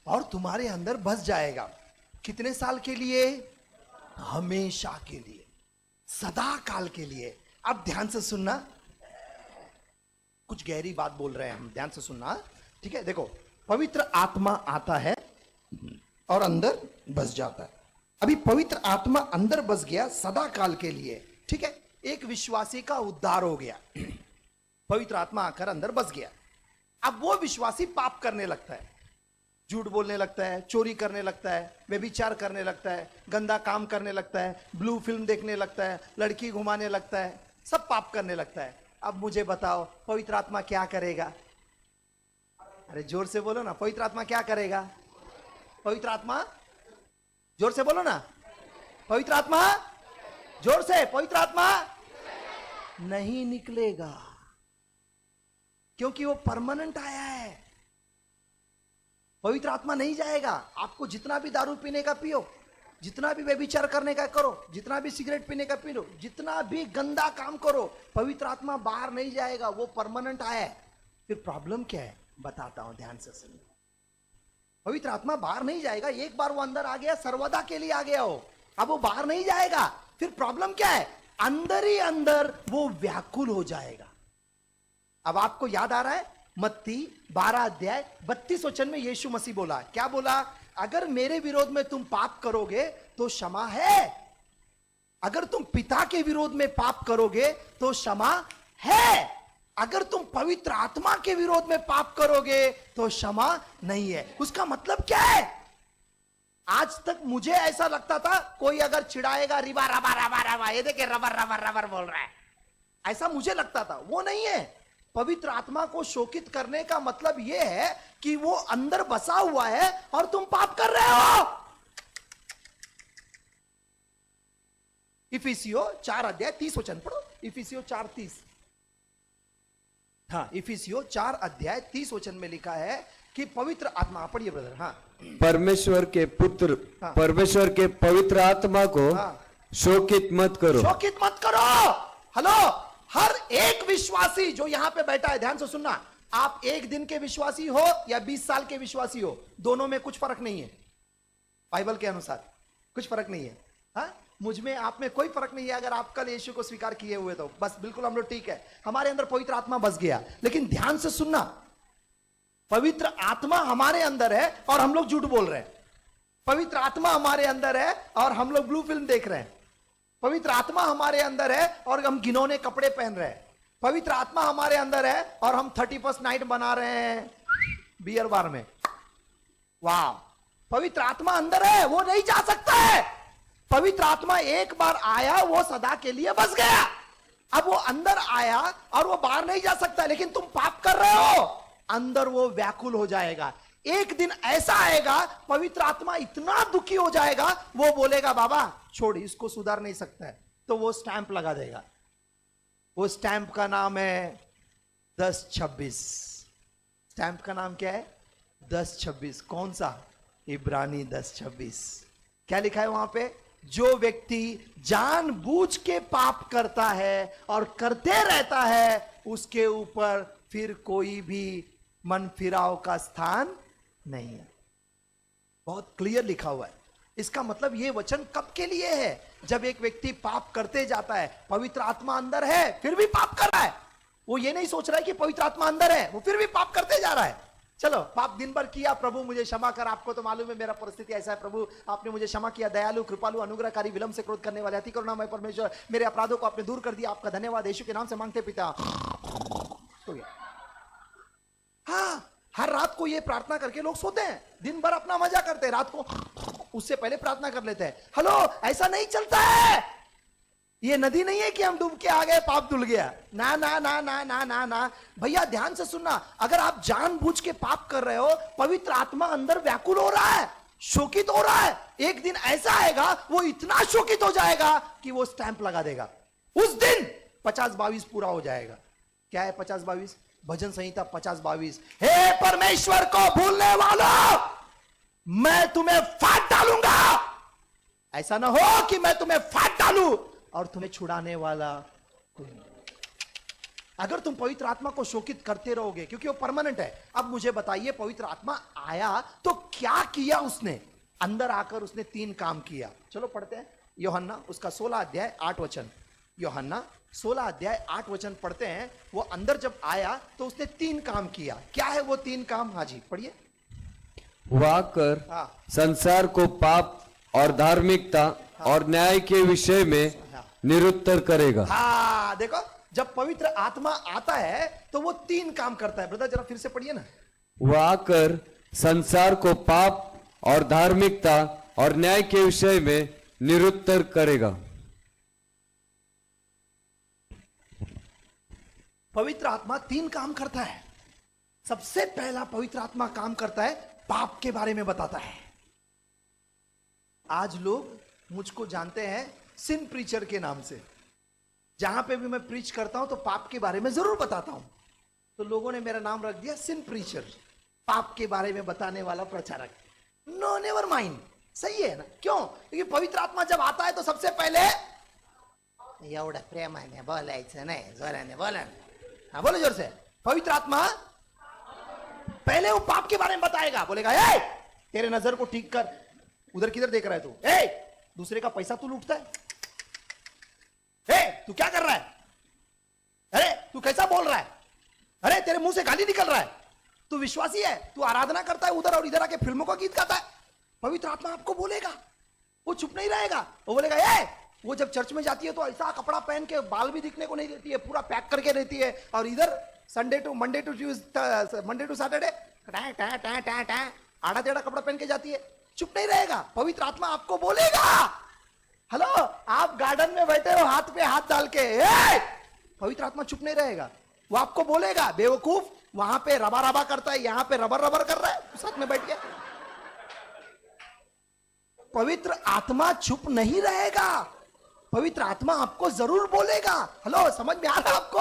और तुम्हारे अंदर बस जाएगा। कितने साल के लिए? हमेशा के लिए, सदा काल के लिए। अब ध्यान से सुनना, कुछ गहरी बात बोल रहे हैं हम, ध्यान से सुनना, ठीक है? देखो, पवित्र आत्मा आता है और अंदर बस जाता है। अभी पवित्र आत्मा अंदर बस गया सदा काल के लिए, ठीक है? एक विश्वासी का उद्धार हो गया, पवित्र आत्मा आकर अंदर बस गया। अब वो विश्वासी पाप करने लगता है, झूठ बोलने लगता है, चोरी करने लगता है, व्यभिचार करने लगता है, गंदा काम करने लगता है, ब्लू फिल्म देखने लगता है, लड़की घुमाने लगता है, सब पाप करने लगता है। अब मुझे बताओ, पवित्र आत्मा क्या करेगा? अरे जोर से बोलो ना, पवित्र आत्मा क्या करेगा? पवित्र आत्मा, जोर से बोलो ना, पवित्र आत्मा, जोर से, पवित्र आत्मा नहीं निकलेगा, क्योंकि वो परमानेंट आया है। पवित्र आत्मा नहीं जाएगा। आपको जितना भी दारू पीने का पियो, जितना भी व्यभिचार करने का करो, जितना भी सिगरेट पीने का पी लो, जितना भी गंदा काम करो, पवित्र आत्मा बाहर नहीं जाएगा, वो परमानेंट आया है। फिर प्रॉब्लम क्या है बताता हूं, ध्यान से सुनिए। पवित्र आत्मा बाहर नहीं जाएगा, एक बार वो अंदर आ गया, सर्वदा के लिए आ गया हो, अब वो बाहर नहीं जाएगा। फिर प्रॉब्लम क्या है? अंदर ही अंदर वो व्याकुल हो जाएगा। अब आपको याद आ रहा है, मत्ती 12 अध्याय 32 वचन में यीशु मसीह बोला, क्या बोला? अगर मेरे विरोध में तुम पाप करोगे तो क्षमा है, अगर तुम पिता के विरोध में पाप करोगे तो क्षमा है, अगर तुम पवित्र आत्मा के विरोध में पाप करोगे तो क्षमा नहीं है। उसका मतलब क्या है? आज तक मुझे ऐसा लगता था, कोई अगर चिढ़ाएगा, रिबा रबा रबा रबा, ये देखे रबर रबर रबर बोल रहा है, ऐसा मुझे लगता था। वो नहीं है। पवित्र आत्मा को शोकित करने का मतलब यह है कि वो अंदर बसा हुआ है और तुम पाप कर रहे हो। इफिसियो 4 अध्याय 30 वचन पढ़ो, इफिसियो 4:30। हाँ, इफिसियो 4 अध्याय 30 वचन में लिखा है कि पवित्र आत्मा, पढ़िए ब्रदर। हाँ, परमेश्वर के पुत्र, हाँ, परमेश्वर के पवित्र आत्मा को, हाँ, शोकित मत करो, शोकित मत करो। हेलो, हर एक विश्वासी जो यहां पे बैठा है, ध्यान से सुनना, आप 1 दिन के विश्वासी हो या 20 साल के विश्वासी हो, दोनों में कुछ फर्क नहीं है। बाइबल के अनुसार कुछ फर्क नहीं है। हाँ, मुझ में, आप में कोई फर्क नहीं है। अगर आप कल यीशु को स्वीकार किए हुए तो बस बिल्कुल हम लोग ठीक है, हमारे अंदर पवित्र आत्मा बस गया। लेकिन ध्यान से सुनना, पवित्र आत्मा हमारे अंदर है और हम लोग झूठ बोल रहे हैं। पवित्र आत्मा हमारे अंदर है और हम लोग ब्लू फिल्म देख रहे हैं। पवित्र आत्मा हमारे अंदर है और हम घिनौने कपड़े पहन रहे हैं। पवित्र आत्मा हमारे अंदर है और हम 31st नाइट बना रहे हैं बियर बार में। वाह, पवित्र आत्मा अंदर है, वो नहीं जा सकता है। पवित्र आत्मा एक बार आया, वो सदा के लिए बस गया। अब वो अंदर आया और वो बाहर नहीं जा सकता, लेकिन तुम पाप कर रहे हो, अंदर वो व्याकुल हो जाएगा। एक दिन ऐसा आएगा, पवित्र आत्मा इतना दुखी हो जाएगा, वो बोलेगा बाबा छोड़, इसको सुधार नहीं सकता है, तो वो स्टैंप लगा देगा। वो स्टैंप का नाम है 1026। स्टैंप का नाम क्या है? 1026। कौन सा? इब्रानी 1026। क्या लिखा है वहां पे? जो व्यक्ति जानबूझ के पाप करता है और करते रहता है, उसके ऊपर फिर कोई भी मन फिराव का स्थान नहीं है। बहुत क्लियर लिखा हुआ है। इसका मतलब ये वचन कब के लिए है? जब एक व्यक्ति पाप करते जाता है, पवित्र आत्मा अंदर है फिर भी पाप कर रहा है, वो ये नहीं सोच रहा है कि पवित्र आत्मा अंदर है, वो फिर भी पाप करते जा रहा है। चलो, पाप दिन भर किया, प्रभु मुझे क्षमा कर, आपको तो मालूम है मेरा परिस्थिति ऐसा है, प्रभु आपने मुझे क्षमा किया, दयालु कृपालु अनुग्रहकारी विलंब से क्रोध करने वाले अति करुणामय परमेश्वर, मेरे अपराधों को आपने दूर कर दिया, आपका धन्यवाद, यीशु के नाम से मांगते पिता। हो गया। हाँ, हर रात को ये प्रार्थना करके लोग सोते हैं, दिन भर अपना मजा करते हैं, रात को उससे पहले प्रार्थना कर लेते हैं। हेलो, ऐसा नहीं चलता है। ये नदी नहीं है कि हम डूब के आ गए, पाप धुल गया। ना ना ना ना ना ना ना भैया, ध्यान से सुनना। अगर आप जानबूझ के पाप कर रहे हो, पवित्र आत्मा अंदर व्याकुल हो रहा है, शोकित हो रहा है। एक दिन ऐसा आएगा, वो इतना शोकित हो जाएगा कि वो स्टैंप लगा देगा। उस दिन 50-22 पूरा हो जाएगा। क्या है 50-22? भजन संहिता 50-22। हे परमेश्वर को भूलने वालों, मैं तुम्हें फाड़ डालूंगा। ऐसा ना हो कि मैं तुम्हें फाड़ डालूं और तुम्हें छुड़ाने वाला कोई नहीं। अगर तुम पवित्र आत्मा को शोकित करते रहोगे, क्योंकि वो परमानेंट है। अब मुझे बताइए, पवित्र आत्मा आया तो क्या किया उसने? अंदर आकर उसने 3 काम किया। चलो पढ़ते हैं यूहन्ना उसका 16 अध्याय 8 वचन। यूहन्ना 16 अध्याय 8 वचन पढ़ते हैं। वो अंदर जब आया तो उसने 3 काम किया। क्या है वो 3 काम? हाँ जी, पढ़िए। वो आकर हाँ। संसार को पाप और धार्मिकता और न्याय के विषय में निरुत्तर करेगा। हाँ, देखो, जब पवित्र आत्मा आता है तो वो 3 काम करता है। ब्रदर जरा फिर से पढ़िए ना। वो आकर संसार को पाप और धार्मिकता और न्याय के विषय में निरुत्तर करेगा। पवित्र आत्मा 3 काम करता है। सबसे पहला पवित्र आत्मा काम करता है, पाप के बारे में बताता है। आज लोग मुझको जानते हैं सिन प्रीचर के नाम से। जहां पे भी मैं प्रीच करता हूं तो पाप के बारे में जरूर बताता हूं, तो लोगों ने मेरा नाम रख दिया सिन प्रीचर, पाप के बारे में बताने वाला प्रचारक। नो, नेवर माइंड, सही है ना? क्यों? क्योंकि पवित्र आत्मा जब आता है तो सबसे पहले एवढं प्रेमाने बोलायचं नाही, जोराने बोला। हाँ, बोलो जोर से। पवित्र आत्मा पहले वो पाप के बारे में बताएगा। बोलेगा, ए तेरे नजर को ठीक कर, उधर किधर देख रहा है तू? ए, दूसरे का पैसा तू लूटता है? ए, तू क्या कर रहा है? अरे तू कैसा बोल रहा है? अरे तेरे मुंह से गाली निकल रहा है। तू विश्वासी है, तू आराधना करता है उधर और इधर आके फिल्मों का गीत गाता है। पवित्र आत्मा आपको बोलेगा, वो चुप नहीं रहेगा। वो बोलेगा, ए, वो जब चर्च में जाती है तो ऐसा कपड़ा पहन के बाल भी दिखने को नहीं देती है, पूरा पैक करके रहती है, और इधर मंडे टू सैटरडे आड़ा टेढ़ा कपड़ा पहन के जाती है। चुप नहीं रहेगा। पवित्र आत्मा आपको बोलेगा। हेलो, आप गार्डन में बैठे हो हाथ पे हाथ डाल के, पवित्र आत्मा चुप नहीं रहेगा। वो आपको बोलेगा, बेवकूफ, वहां पे रबा रबा करता है, यहां पे रबर रबर कर रहा है साथ में बैठ के। पवित्र आत्मा चुप नहीं रहेगा। पवित्र आत्मा आपको जरूर बोलेगा। हेलो, समझ में आ रहा है आपको?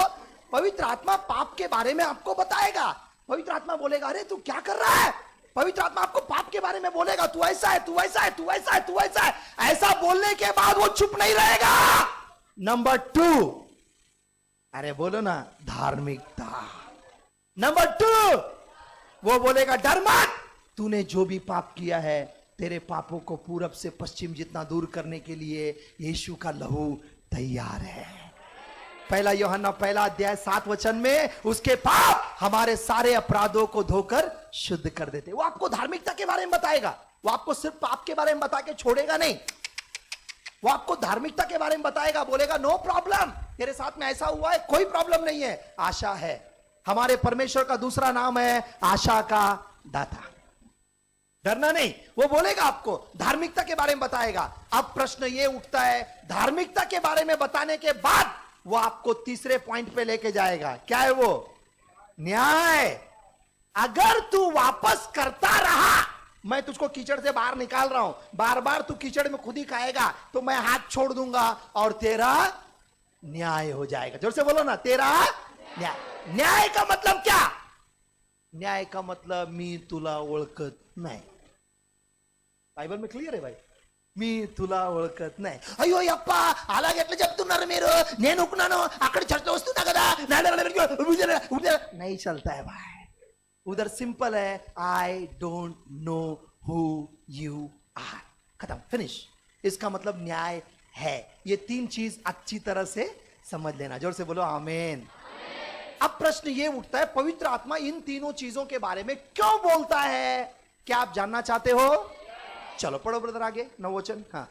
पवित्र आत्मा पाप के बारे में आपको बताएगा। पवित्र आत्मा बोलेगा, अरे तू क्या कर रहा है? पवित्र आत्मा आपको पाप के बारे में बोलेगा, तू ऐसा है, तू ऐसा है, तू ऐसा है, तू ऐसा है। ऐसा बोलने के बाद वो चुप नहीं रहेगा। नंबर 2, अरे बोलो ना, धार्मिकता। नंबर 2, वो बोलेगा, डर मत, तूने जो भी पाप किया है, तेरे पापों को पूरब से पश्चिम जितना दूर करने के लिए यीशु का लहू तैयार है। पहला यूहन्ना 1 अध्याय 7 वचन में उसके पाप हमारे सारे अपराधों को धोकर शुद्ध कर देते। वो आपको धार्मिकता के बारे में बताएगा। वो आपको सिर्फ पाप के बारे में बता के छोड़ेगा नहीं, वो आपको धार्मिकता के बारे में बताएगा। बोलेगा, नो प्रॉब्लम, तेरे साथ में ऐसा हुआ है, कोई प्रॉब्लम नहीं है, आशा है। हमारे परमेश्वर का दूसरा नाम है आशा का दाता। डरना नहीं, वो बोलेगा आपको, धार्मिकता के बारे में बताएगा। अब प्रश्न ये उठता है, धार्मिकता के बारे में बताने के बाद वो आपको तीसरे पॉइंट पे लेके जाएगा। क्या है वो? न्याय। अगर तू वापस करता रहा, मैं तुझको कीचड़ से बाहर निकाल रहा हूं, बार बार तू कीचड़ में खुद ही खाएगा, तो मैं हाथ छोड़ दूंगा और तेरा न्याय हो जाएगा। जोर से बोलो ना, तेरा न्याय। न्याय का मतलब क्या? न्याय का मतलब मी तुला ओळखत नाही। बायबल में क्लियर है भाई, मी तुला ओळखत नाही। అయ్యో యప్ప అలాగే ఎట్లా చెప్తున్నారు మీరు? నేను ఒప్పుకున్నాను, అక్కడ చర్చ వస్తున్నా కదా, नहीं चलता है भाई। उधर सिंपल है, I don't know who you are, खत्म, फिनिश। इसका मतलब न्याय है। ये तीन चीज अच्छी तरह से समझ लेना। जोर से बोलो आमीन। अब प्रश्न ये उठता है, पवित्र आत्मा इन तीनों चीजों के बारे में क्यों बोलता है? क्या आप जानना चाहते हो? चलो पढ़ो ब्रदर आगे, नववचन। हाँ,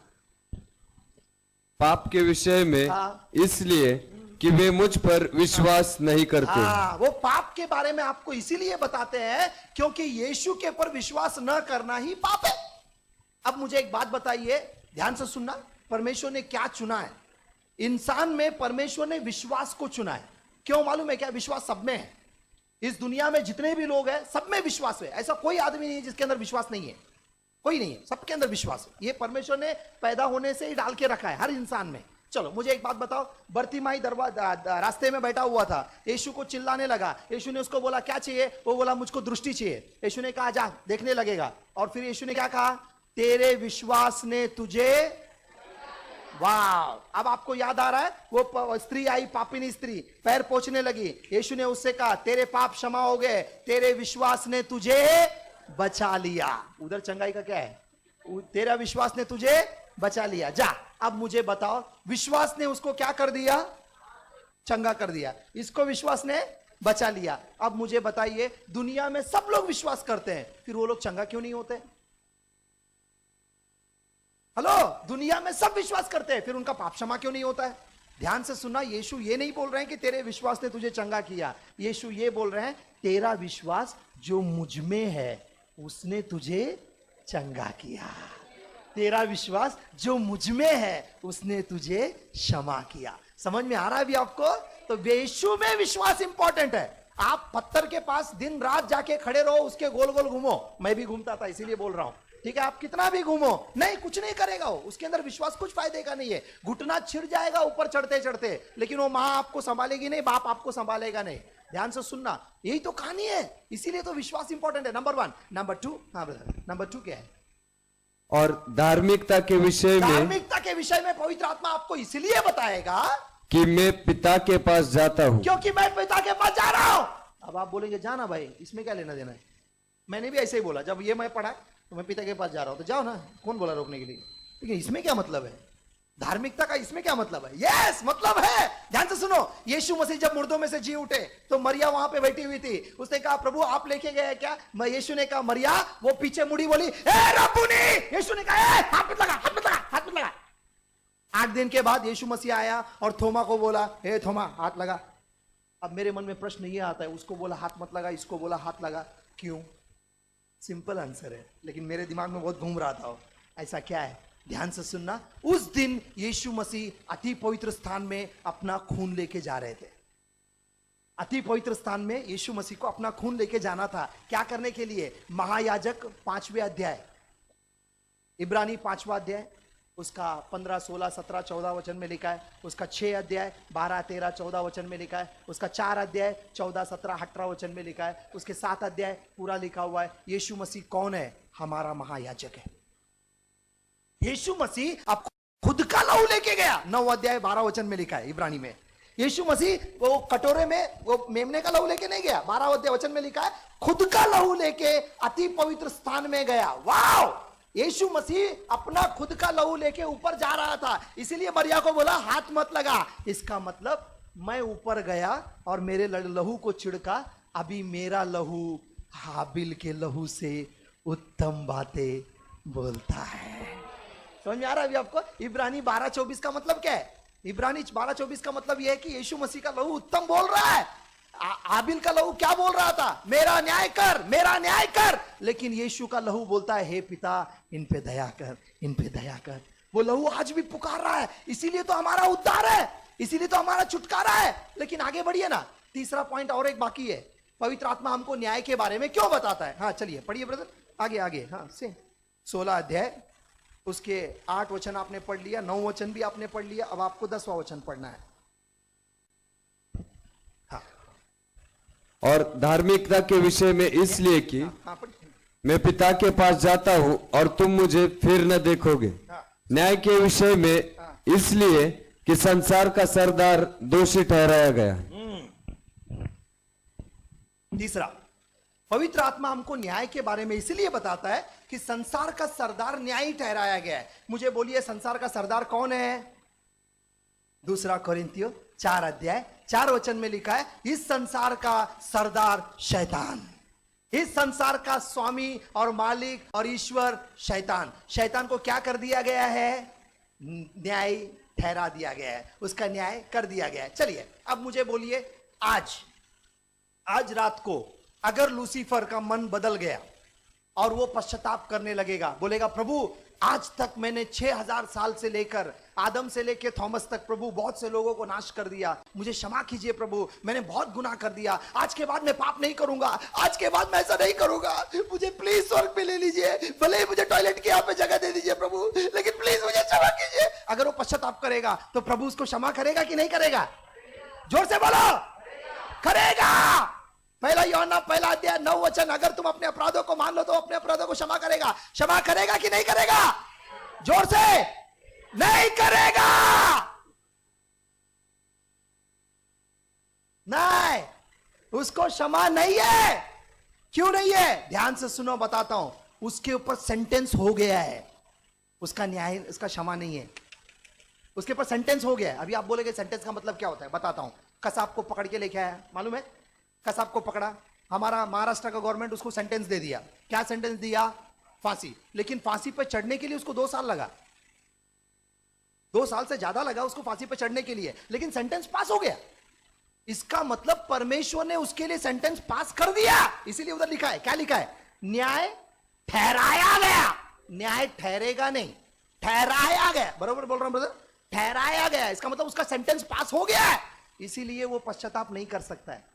पाप के विषय में हाँ। इसलिए कि वे मुझ पर विश्वास नहीं करते। हाँ, वो पाप के बारे में आपको इसीलिए बताते हैं क्योंकि यीशु के ऊपर विश्वास न करना ही पाप है। अब मुझे एक बात बताइए, ध्यान से सुनना, परमेश्वर ने क्या चुना है? इंसान में परमेश्वर ने विश्वास को चुना है। क्यों मालूम है क्या? विश्वास सब में है। इस दुनिया में जितने भी लोग हैं सब में विश्वास है। ऐसा कोई आदमी नहीं है जिसके अंदर विश्वास नहीं है, कोई नहीं है, सबके अंदर विश्वास है। ये परमेश्वर ने पैदा होने से ही डाल के रखा है हर इंसान में। चलो मुझे एक बात बताओ, बर्तिमाई रास्ते में बैठा हुआ था, यीशु को चिल्लाने लगा। यीशु ने उसको बोला क्या चाहिए? वो बोला मुझको दृष्टि चाहिए। यीशु ने कहा जा देखने लगेगा। और फिर यीशु ने क्या कहा? तेरे विश्वास ने तुझे, वाह। अब आपको याद आ रहा है, वो स्त्री आई, पापिनी स्त्री, पैर पोंछने लगी। यीशु ने उससे कहा तेरे पाप क्षमा हो गए, तेरे विश्वास ने तुझे बचा लिया। उधर चंगाई का क्या है? तेरा विश्वास ने तुझे बचा लिया, जा। अब मुझे बताओ, विश्वास ने उसको क्या कर दिया? चंगा कर दिया। इसको विश्वास ने बचा लिया। अब मुझे बताइए, दुनिया में सब लोग विश्वास करते हैं, फिर वो लोग चंगा क्यों नहीं होते? हेलो, दुनिया में सब विश्वास करते हैं, फिर उनका पाप क्षमा क्यों नहीं होता है? ध्यान से सुनना, यीशु ये नहीं बोल रहे हैं कि तेरे विश्वास ने तुझे चंगा किया। यीशु ये बोल रहे हैं तेरा विश्वास जो मुझ में है उसने तुझे चंगा किया। तेरा विश्वास जो मुझ में है उसने तुझे क्षमा किया। समझ में आ रहा है अभी आपको? तो यीशु में विश्वास इंपॉर्टेंट है। आप पत्थर के पास दिन रात जाके खड़े रहो, उसके गोल गोल घूमो, मैं भी घूमता था इसीलिए बोल रहा हूं, ठीक है? आप कितना भी घूमो, नहीं, कुछ नहीं करेगा वो, उसके अंदर विश्वास कुछ फायदे का नहीं है। घुटना छिड़ जाएगा ऊपर चढ़ते चढ़ते, लेकिन वो मां आपको संभालेगी नहीं, बाप आपको संभालेगा नहीं। ध्यान से सुनना, यही तो कहानी है। इसीलिए तो विश्वास इंपॉर्टेंट है, नंबर 1। नंबर 2, हाँ ब्रदर, नंबर 2 क्या है? और धार्मिकता के विषय में, धार्मिकता के विषय में पवित्र आत्मा आपको इसलिए बताएगा कि मैं पिता के पास जाता हूं। क्योंकि मैं पिता के पास जा रहा हूं। अब आप बोलेंगे जाना भाई, इसमें क्या लेना देना है? मैंने भी ऐसे ही बोला, जब ये मैं पढ़ा तो मैं पिता के पास जा रहा हूं, तो जाओ ना, कौन बोला रोकने के लिए? लेकिन इसमें क्या मतलब है? धार्मिकता का इसमें क्या मतलब है? यस, मतलब है। ध्यान से सुनो, यीशु मसीह जब मुर्दों में से जी उठे तो मरिया वहां पे बैठी हुई थी। उसने कहा प्रभु आप लेके गए क्या? यीशु ने कहा मरिया, वो पीछे मुड़ी, बोली ए रब्बुनी। यीशु ने कहा हाथ मत लगा, हाथ मत लगा, हाथ मत लगा। 8 दिन के बाद यीशु मसीह आया और थोमा को बोला हे थोमा हाथ लगा। अब मेरे मन में प्रश्न ये आता है, उसको बोला हाथ मत लगा, इसको बोला हाथ लगा, क्यों? सिंपल आंसर है, लेकिन मेरे दिमाग में बहुत घूम रहा था ऐसा क्या है। ध्यान से सुनना, उस दिन यीशु मसीह अति पवित्र स्थान में अपना खून लेके जा रहे थे। अति पवित्र स्थान में यीशु मसीह को अपना खून लेके जाना था। क्या करने के लिए? महायाजक 5वें अध्याय, इब्रानी 5वां अध्याय, उसका 15, 16, 17, 14 वचन में लिखा है। उसका 6 अध्याय 12, 13, 14 वचन में लिखा है। उसका 4 अध्याय 14, 17, 18 वचन में लिखा है। उसके 7 अध्याय पूरा लिखा हुआ है। यीशु मसीह कौन है? हमारा महायाजक है। यीशु मसीह अब खुद का लहू लेके गया। 9 अध्याय 12 वचन में लिखा है इब्रानी में। यीशु मसीह वो कटोरे में वो मेमने का लहू लेके नहीं गया, 12 अध्याय वचन में लिखा है खुद का लहू लेके अति पवित्र स्थान में गया। वाह! यीशु मसीह अपना खुद का लहू लेके ऊपर जा रहा था, इसीलिए मरिया को बोला हाथ मत लगा। इसका मतलब मैं ऊपर गया और मेरे लहू को छिड़का, अभी मेरा लहू हाबिल के लहू से उत्तम बातें बोलता है। समझ में आ रहा है अभी आपको? इब्रानी 12:24 का मतलब क्या है? इब्रानी 12:24 का मतलब यह है कि यीशु मसीह का लहू उत्तम बोल रहा है। आबिल का लहू क्या बोल रहा था? मेरा न्याय कर, मेरा न्याय कर। लेकिन यीशु का लहू बोलता है हे पिता इन पे दया कर, इन पे दया कर। वो लहू आज भी पुकार रहा है, इसीलिए तो हमारा उद्धार है, इसीलिए तो हमारा छुटकारा है। लेकिन आगे बढ़िए ना, तीसरा पॉइंट और एक बाकी है। पवित्र आत्मा हमको न्याय के बारे में क्यों बताता है? हाँ चलिए पढ़िए ब्रदर, आगे आगे। हाँ से 16 अध्याय उसके 8 वचन आपने पढ़ लिया, 9 वचन भी आपने पढ़ लिया, अब आपको 10वां वचन पढ़ना है। हाँ और धार्मिकता के विषय में इसलिए कि हाँ पढ़िए। मैं पिता के पास जाता हूं और तुम मुझे फिर न देखोगे। हाँ। न्याय के विषय में इसलिए कि संसार का सरदार दोषी ठहराया गया। तीसरा, पवित्र आत्मा हमको न्याय के बारे में इसलिए बताता है कि संसार का सरदार न्यायी ठहराया गया है। मुझे बोलिए संसार का सरदार कौन है? दूसरा कोरिन्थियों 4 अध्याय 4 वचन में लिखा है, इस संसार का सरदार शैतान, इस संसार का स्वामी और मालिक और ईश्वर शैतान। शैतान को क्या कर दिया गया है? न्याय ठहरा दिया गया है, उसका न्याय कर दिया गया है। चलिए अब मुझे बोलिए, आज रात को अगर लूसीफर का मन बदल गया और वो पश्चाताप करने लगेगा, बोलेगा प्रभु आज तक मैंने 6000 साल से लेकर आदम से लेकर थॉमस तक प्रभु बहुत से लोगों को नाश कर दिया, मुझे क्षमा कीजिए प्रभु, मैंने बहुत गुनाह कर दिया, आज के बाद मैं पाप नहीं करूंगा, आज के बाद मैं ऐसा नहीं करूंगा, मुझे प्लीज स्वर्ग में ले लीजिए, भले ही मुझे टॉयलेट की यहाँ पे जगह दे दीजिए प्रभु, लेकिन प्लीज मुझे क्षमा कीजिए। अगर वो पश्चाताप करेगा तो प्रभु उसको क्षमा करेगा कि नहीं करेगा? जोर से बोलो, करेगा। पहला यूहन्ना 1 अध्याय 9 वचन, अगर तुम अपने अपराधों को मान लो तो अपने अपराधों को क्षमा करेगा। क्षमा करेगा कि नहीं करेगा? जोर से, नहीं करेगा। नहीं, उसको क्षमा नहीं है। क्यों नहीं है? ध्यान से सुनो, बताता हूं। उसके ऊपर सेंटेंस हो गया है, उसका न्याय, उसका क्षमा नहीं है, उसके ऊपर सेंटेंस हो गया है। अभी आप बोलेंगे सेंटेंस का मतलब क्या होता है? बताता हूं। कसाब को पकड़ के लेके आया, मालूम है? कसाब को पकड़ा, हमारा महाराष्ट्र का गवर्नमेंट उसको सेंटेंस दे दिया। क्या सेंटेंस दिया? फांसी। लेकिन फांसी पर चढ़ने के लिए उसको 2 साल लगा, 2 साल से ज्यादा लगा उसको फांसी पर चढ़ने के लिए, लेकिन सेंटेंस पास हो गया। इसका मतलब परमेश्वर ने उसके लिए सेंटेंस पास कर दिया। इसीलिए उधर लिखा है, क्या लिखा है? न्याय ठहराया गया। न्याय ठहरेगा नहीं, ठहराया गया। बरोबर बोल रहा हूं ब्रदर? ठहराया गया, इसका मतलब उसका सेंटेंस पास हो गया है। इसीलिए वो पश्चाताप नहीं कर सकता है।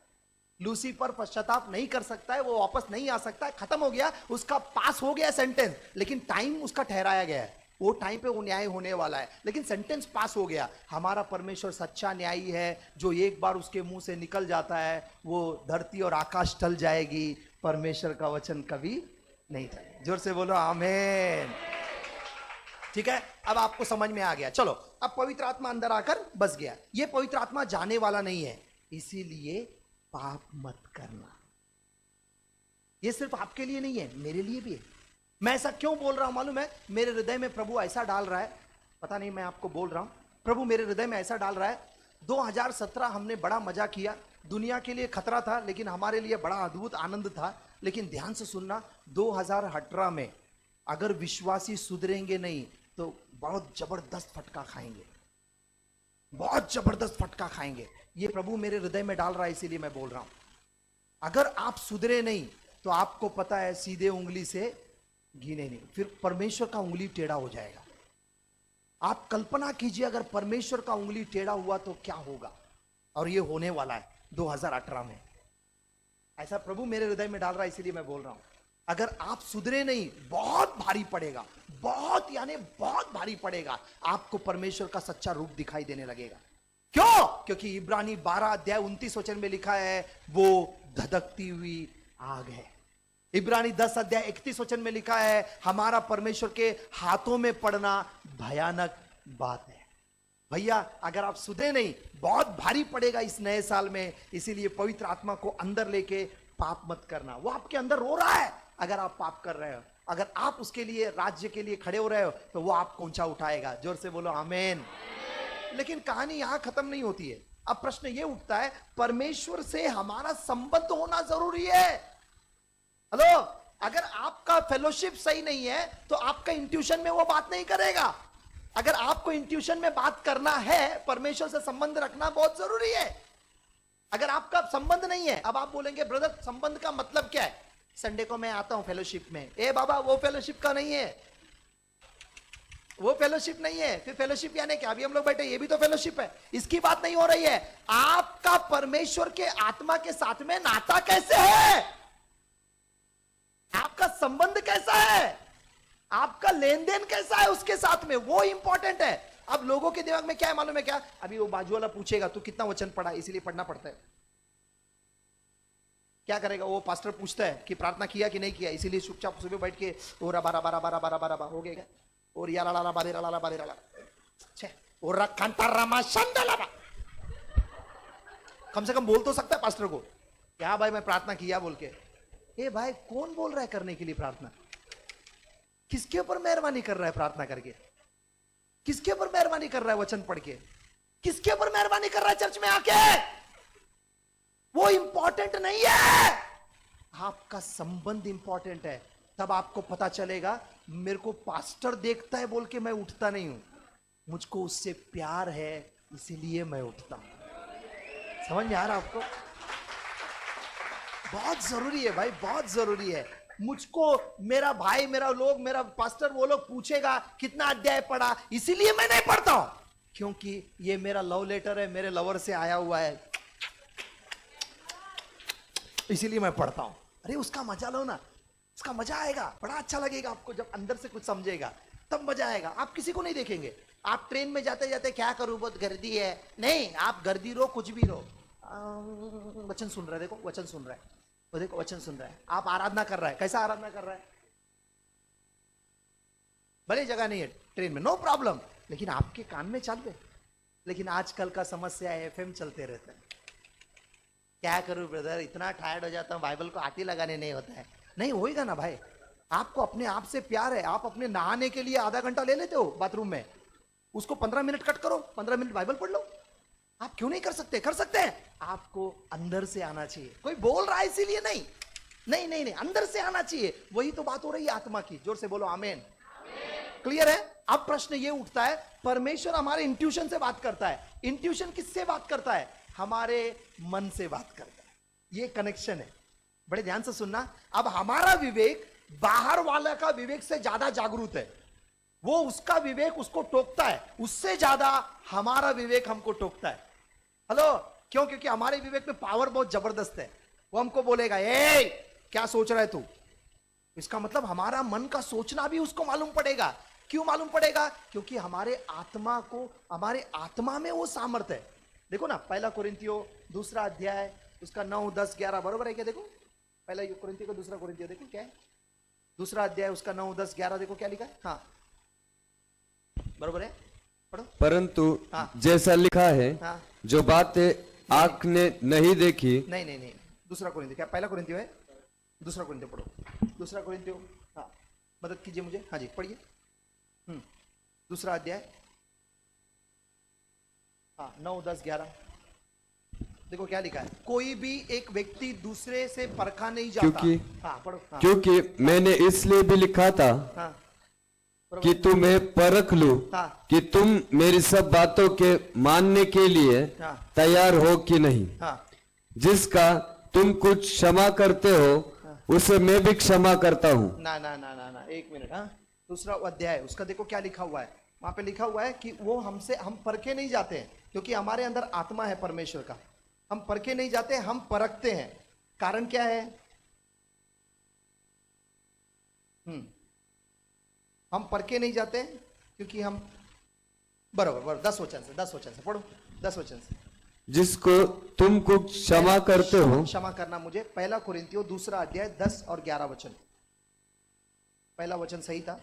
लूसीफर पश्चाताप नहीं कर सकता है, वो वापस नहीं आ सकता है, खत्म हो गया, उसका पास हो गया सेंटेंस, लेकिन टाइम उसका ठहराया गया है। वो टाइम पे वो न्याय होने वाला है, लेकिन सेंटेंस पास हो गया। हमारा परमेश्वर सच्चा न्यायी है, जो एक बार उसके मुंह से निकल जाता है वो धरती और आकाश टल जाएगी, परमेश्वर का वचन कभी नहीं था। जोर से बोलो आमीन। ठीक है, अब आपको समझ में आ गया। चलो, अब पवित्र आत्मा अंदर आकर बस गया। ये पवित्र आत्मा जाने वाला नहीं है, इसीलिए पाप मत करना। ये सिर्फ आपके लिए नहीं है, मेरे लिए भी है। मैं ऐसा क्यों बोल रहा हूं मालूम है? मेरे हृदय में प्रभु ऐसा डाल रहा है, पता नहीं, मैं आपको बोल रहा हूं, प्रभु मेरे हृदय में ऐसा डाल रहा है। 2017 हमने बड़ा मजा किया, दुनिया के लिए खतरा था लेकिन हमारे लिए बड़ा अद्भुत आनंद था। लेकिन ध्यान से सुनना, 2018 में अगर विश्वासी सुधरेंगे नहीं तो बहुत जबरदस्त फटका खाएंगे, बहुत जबरदस्त फटका खाएंगे। ये प्रभु मेरे हृदय में डाल रहा है, इसीलिए मैं बोल रहा हूं। अगर आप सुधरे नहीं तो आपको पता है सीधे उंगली से गिने नहीं, फिर परमेश्वर का उंगली टेढ़ा हो जाएगा। आप कल्पना कीजिए अगर परमेश्वर का उंगली टेढ़ा हुआ तो क्या होगा, और ये होने वाला है 2018 में। ऐसा प्रभु मेरे हृदय में डाल रहा है, इसीलिए मैं बोल रहा हूं। अगर आप सुधरे नहीं, बहुत भारी पड़ेगा, बहुत यानी बहुत भारी पड़ेगा। आपको परमेश्वर का सच्चा रूप दिखाई देने लगेगा। क्यों? क्योंकि इब्रानी 12 अध्याय 29 वचन में लिखा है वो धधकती हुई आग है। इब्रानी 10 अध्याय 31 वचन में लिखा है हमारा परमेश्वर के हाथों में पड़ना भयानक बात है। भैया अगर आप सुधरे नहीं, बहुत भारी पड़ेगा इस नए साल में। इसीलिए पवित्र आत्मा को अंदर लेके पाप मत करना। वो आपके अंदर रो रहा है अगर आप पाप कर रहे हो। अगर आप उसके लिए, राज्य के लिए खड़े हो रहे हो तो वो आपको ऊंचा उठाएगा। जोर से बोलो आमीन। लेकिन कहानी यहां खत्म नहीं होती है। अब प्रश्न ये उठता है, परमेश्वर से हमारा संबंध होना जरूरी है। हेलो, अगर आपका फेलोशिप सही नहीं है तो आपका इंट्यूशन में वो बात नहीं करेगा। अगर आपको इंट्यूशन में बात करना है, परमेश्वर से संबंध रखना बहुत जरूरी है। अगर आपका संबंध नहीं है, अब आप बोलेंगे ब्रदर संबंध का मतलब क्या है? संडे को मैं आता हूं फेलोशिप में। ए बाबा, वो फेलोशिप का नहीं है। वो फेलोशिप नहीं है। फिर फेलोशिप यानी क्या? अभी हम लोग बैठे, ये भी तो फेलोशिप है। इसकी बात नहीं हो रही है। आपका परमेश्वर के आत्मा के साथ में नाता कैसे है, आपका संबंध कैसा है, आपका लेन देन कैसा है उसके साथ में, वो इंपॉर्टेंट है। अब लोगों के दिमाग में क्या है मालूम है क्या? अभी वो बाजू वाला पूछेगा तू कितना वचन पढ़ा, इसीलिए पढ़ना पड़ता है। क्या करेगा वो? पास्टर पूछता है कि प्रार्थना किया कि नहीं किया, इसीलिए चुपचाप सुबह बैठ के ओ रबा रबा रबा रबा रबा रबा हो गया और या ला बारे ला बारे ला छे और कांता रामा शंदला। कम से कम बोल तो सकता है पास्टर को क्या भाई मैं प्रार्थना किया बोल के। ए भाई कौन बोल रहा है करने के लिए प्रार्थना? किसके ऊपर मेहरबानी कर रहा है प्रार्थना करके? किसके ऊपर मेहरबानी कर रहा है वचन पढ़ के? किसके ऊपर मेहरबानी कर रहा है चर्च में आके? वो इंपॉर्टेंट नहीं है, आपका संबंध इंपॉर्टेंट है। तब आपको पता चलेगा मेरे को पास्टर देखता है बोल के मैं उठता नहीं हूं, मुझको उससे प्यार है इसीलिए मैं उठता हूं। समझ में आ रहा आपको? बहुत जरूरी है भाई, बहुत जरूरी है। मुझको मेरा भाई, मेरा लोग, मेरा पास्टर वो लोग पूछेगा कितना अध्याय पढ़ा, इसीलिए मैं नहीं पढ़ता हूं क्योंकि ये मेरा लव लेटर है, मेरे लवर से आया हुआ है, इसीलिए मैं पढ़ता हूं। अरे उसका मजा लो ना, उसका मजा आएगा, बड़ा अच्छा लगेगा आपको जब अंदर से कुछ समझेगा, तब मजा आएगा। आप किसी को नहीं देखेंगे, आप ट्रेन में जाते जाते क्या करूं बहुत गर्दी है, नहीं, आप गर्दी रहो कुछ भी रहो, वचन सुन रहा है, देखो वचन सुन रहा है, वो देखो वचन सुन रहा है। आप आराधना कर रहा है, कैसा आराधना कर रहा है? भले जगह नहीं है ट्रेन में, नो प्रॉब्लम, लेकिन आपके कान में चल रहे। लेकिन आजकल का समस्या है एफएम चलते रहता है। क्या करूं ब्रदर, इतना टायर्ड हो जाता हूं, बाइबल को हाथ ही लगाने नहीं होता है। नहीं होएगा ना भाई, आपको अपने आप से प्यार है, आप अपने नहाने के लिए आधा घंटा ले लेते हो बाथरूम में, उसको 15 मिनट कट करो, 15 मिनट बाइबल पढ़ लो। आप क्यों नहीं कर सकते? कर सकते हैं। आपको अंदर से आना चाहिए। कोई बोल रहा है इसीलिए नहीं, नहीं नहीं नहीं, अंदर से आना चाहिए। वही तो बात हो रही है आत्मा की। जोर से बोलो आमेन। क्लियर है? अब प्रश्न ये उठता है, परमेश्वर हमारे इंट्यूशन से बात करता है। इंट्यूशन किससे बात करता है? हमारे मन से बात करता है। ये कनेक्शन है, बड़े ध्यान से सुनना। अब हमारा विवेक बाहर वाला का विवेक से ज्यादा जागरूक है। वो उसका विवेक उसको टोकता है, उससे ज्यादा हमारा विवेक हमको टोकता है। हेलो, क्यों? क्योंकि हमारे विवेक में पावर बहुत जबरदस्त है। वो हमको बोलेगा ए क्या सोच रहा है तू। इसका मतलब हमारा मन का सोचना भी उसको मालूम पड़ेगा। क्यों मालूम पड़ेगा? क्योंकि हमारे आत्मा को, हमारे आत्मा में वो सामर्थ्य है। देखो ना, पहला कोरिन्थियों 2 अध्याय उसका 9, 10, 11 बरोबर है क्या? देखो पहला कोरिन्थियों का 2 कोरिन्थियों देखो क्या है, 2 अध्याय उसका 9, 10, 11 देखो क्या लिखा है। हाँ बरोबर है, पढ़ो। परंतु हाँ। जैसा लिखा है, हाँ। जो बातें आंख ने नहीं देखी। नहीं नहीं नहीं, 2 कोरिन्थियों, क्या पहला कोरिन्थियों है? 2 कोरिन्थियों पढ़ो, 2 कोरिन्थियों। हाँ मदद कीजिए मुझे, हाँ जी पढ़िए। 2 अध्याय, हाँ 9, 10, 11 देखो क्या लिखा है। कोई भी एक व्यक्ति दूसरे से परखा नहीं जाता। क्योंकि हाँ पढ़ो। हाँ। क्योंकि मैंने इसलिए भी लिखा था हाँ कि तुम्हें परख लूं हाँ। कि तुम मेरी सब बातों के मानने के लिए हाँ। तैयार हो कि नहीं। हाँ जिसका तुम कुछ क्षमा करते हो उसे मैं भी क्षमा करता हूँ। ना ना ना ना ना, एक मिनट। हाँ 2 अध्याय उसका देखो क्या लिखा हुआ है। वहां पे लिखा हुआ है कि वो हमसे, हम परखे नहीं जाते हैं क्योंकि हमारे अंदर आत्मा है परमेश्वर का। हम परखे नहीं जाते, हम परखते हैं। कारण क्या है? हम परखे नहीं जाते क्योंकि हम, बरोबर 10 वचन से पढ़ो, 10 वचन से। जिसको तुम कुछ क्षमा करते हो। क्षमा करना मुझे, पहला कोरिन्थियों 2 अध्याय 10 और 11 वचन। पहला वचन सही था,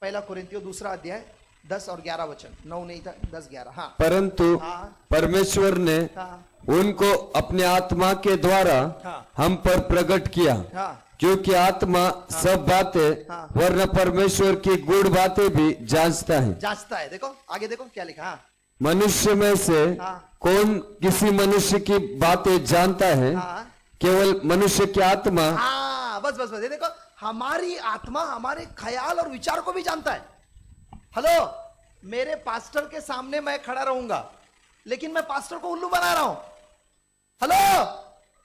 पहला कोरिन्थियों 2 अध्याय 10 और 11 वचन, 9 नहीं था, 10, 11। हाँ परंतु हाँ। परमेश्वर ने हाँ उनको अपने आत्मा के द्वारा हाँ। हम पर प्रकट किया। हाँ क्योंकि आत्मा सब बातें हाँ। वरन परमेश्वर की गूढ़ बातें भी जांचता है। जांचता है। देखो आगे देखो क्या लिखा। हाँ मनुष्य में से हाँ। कौन किसी मनुष्य की बातें जानता है? हाँ। केवल मनुष्य की आत्मा। हाँ बस बस बस, ये देखो, हमारी आत्मा हमारे ख्याल और विचार को भी जानता है। हेलो, मेरे पास्टर के सामने मैं खड़ा रहूंगा लेकिन मैं पास्टर को उल्लू बना रहा हूं। हेलो,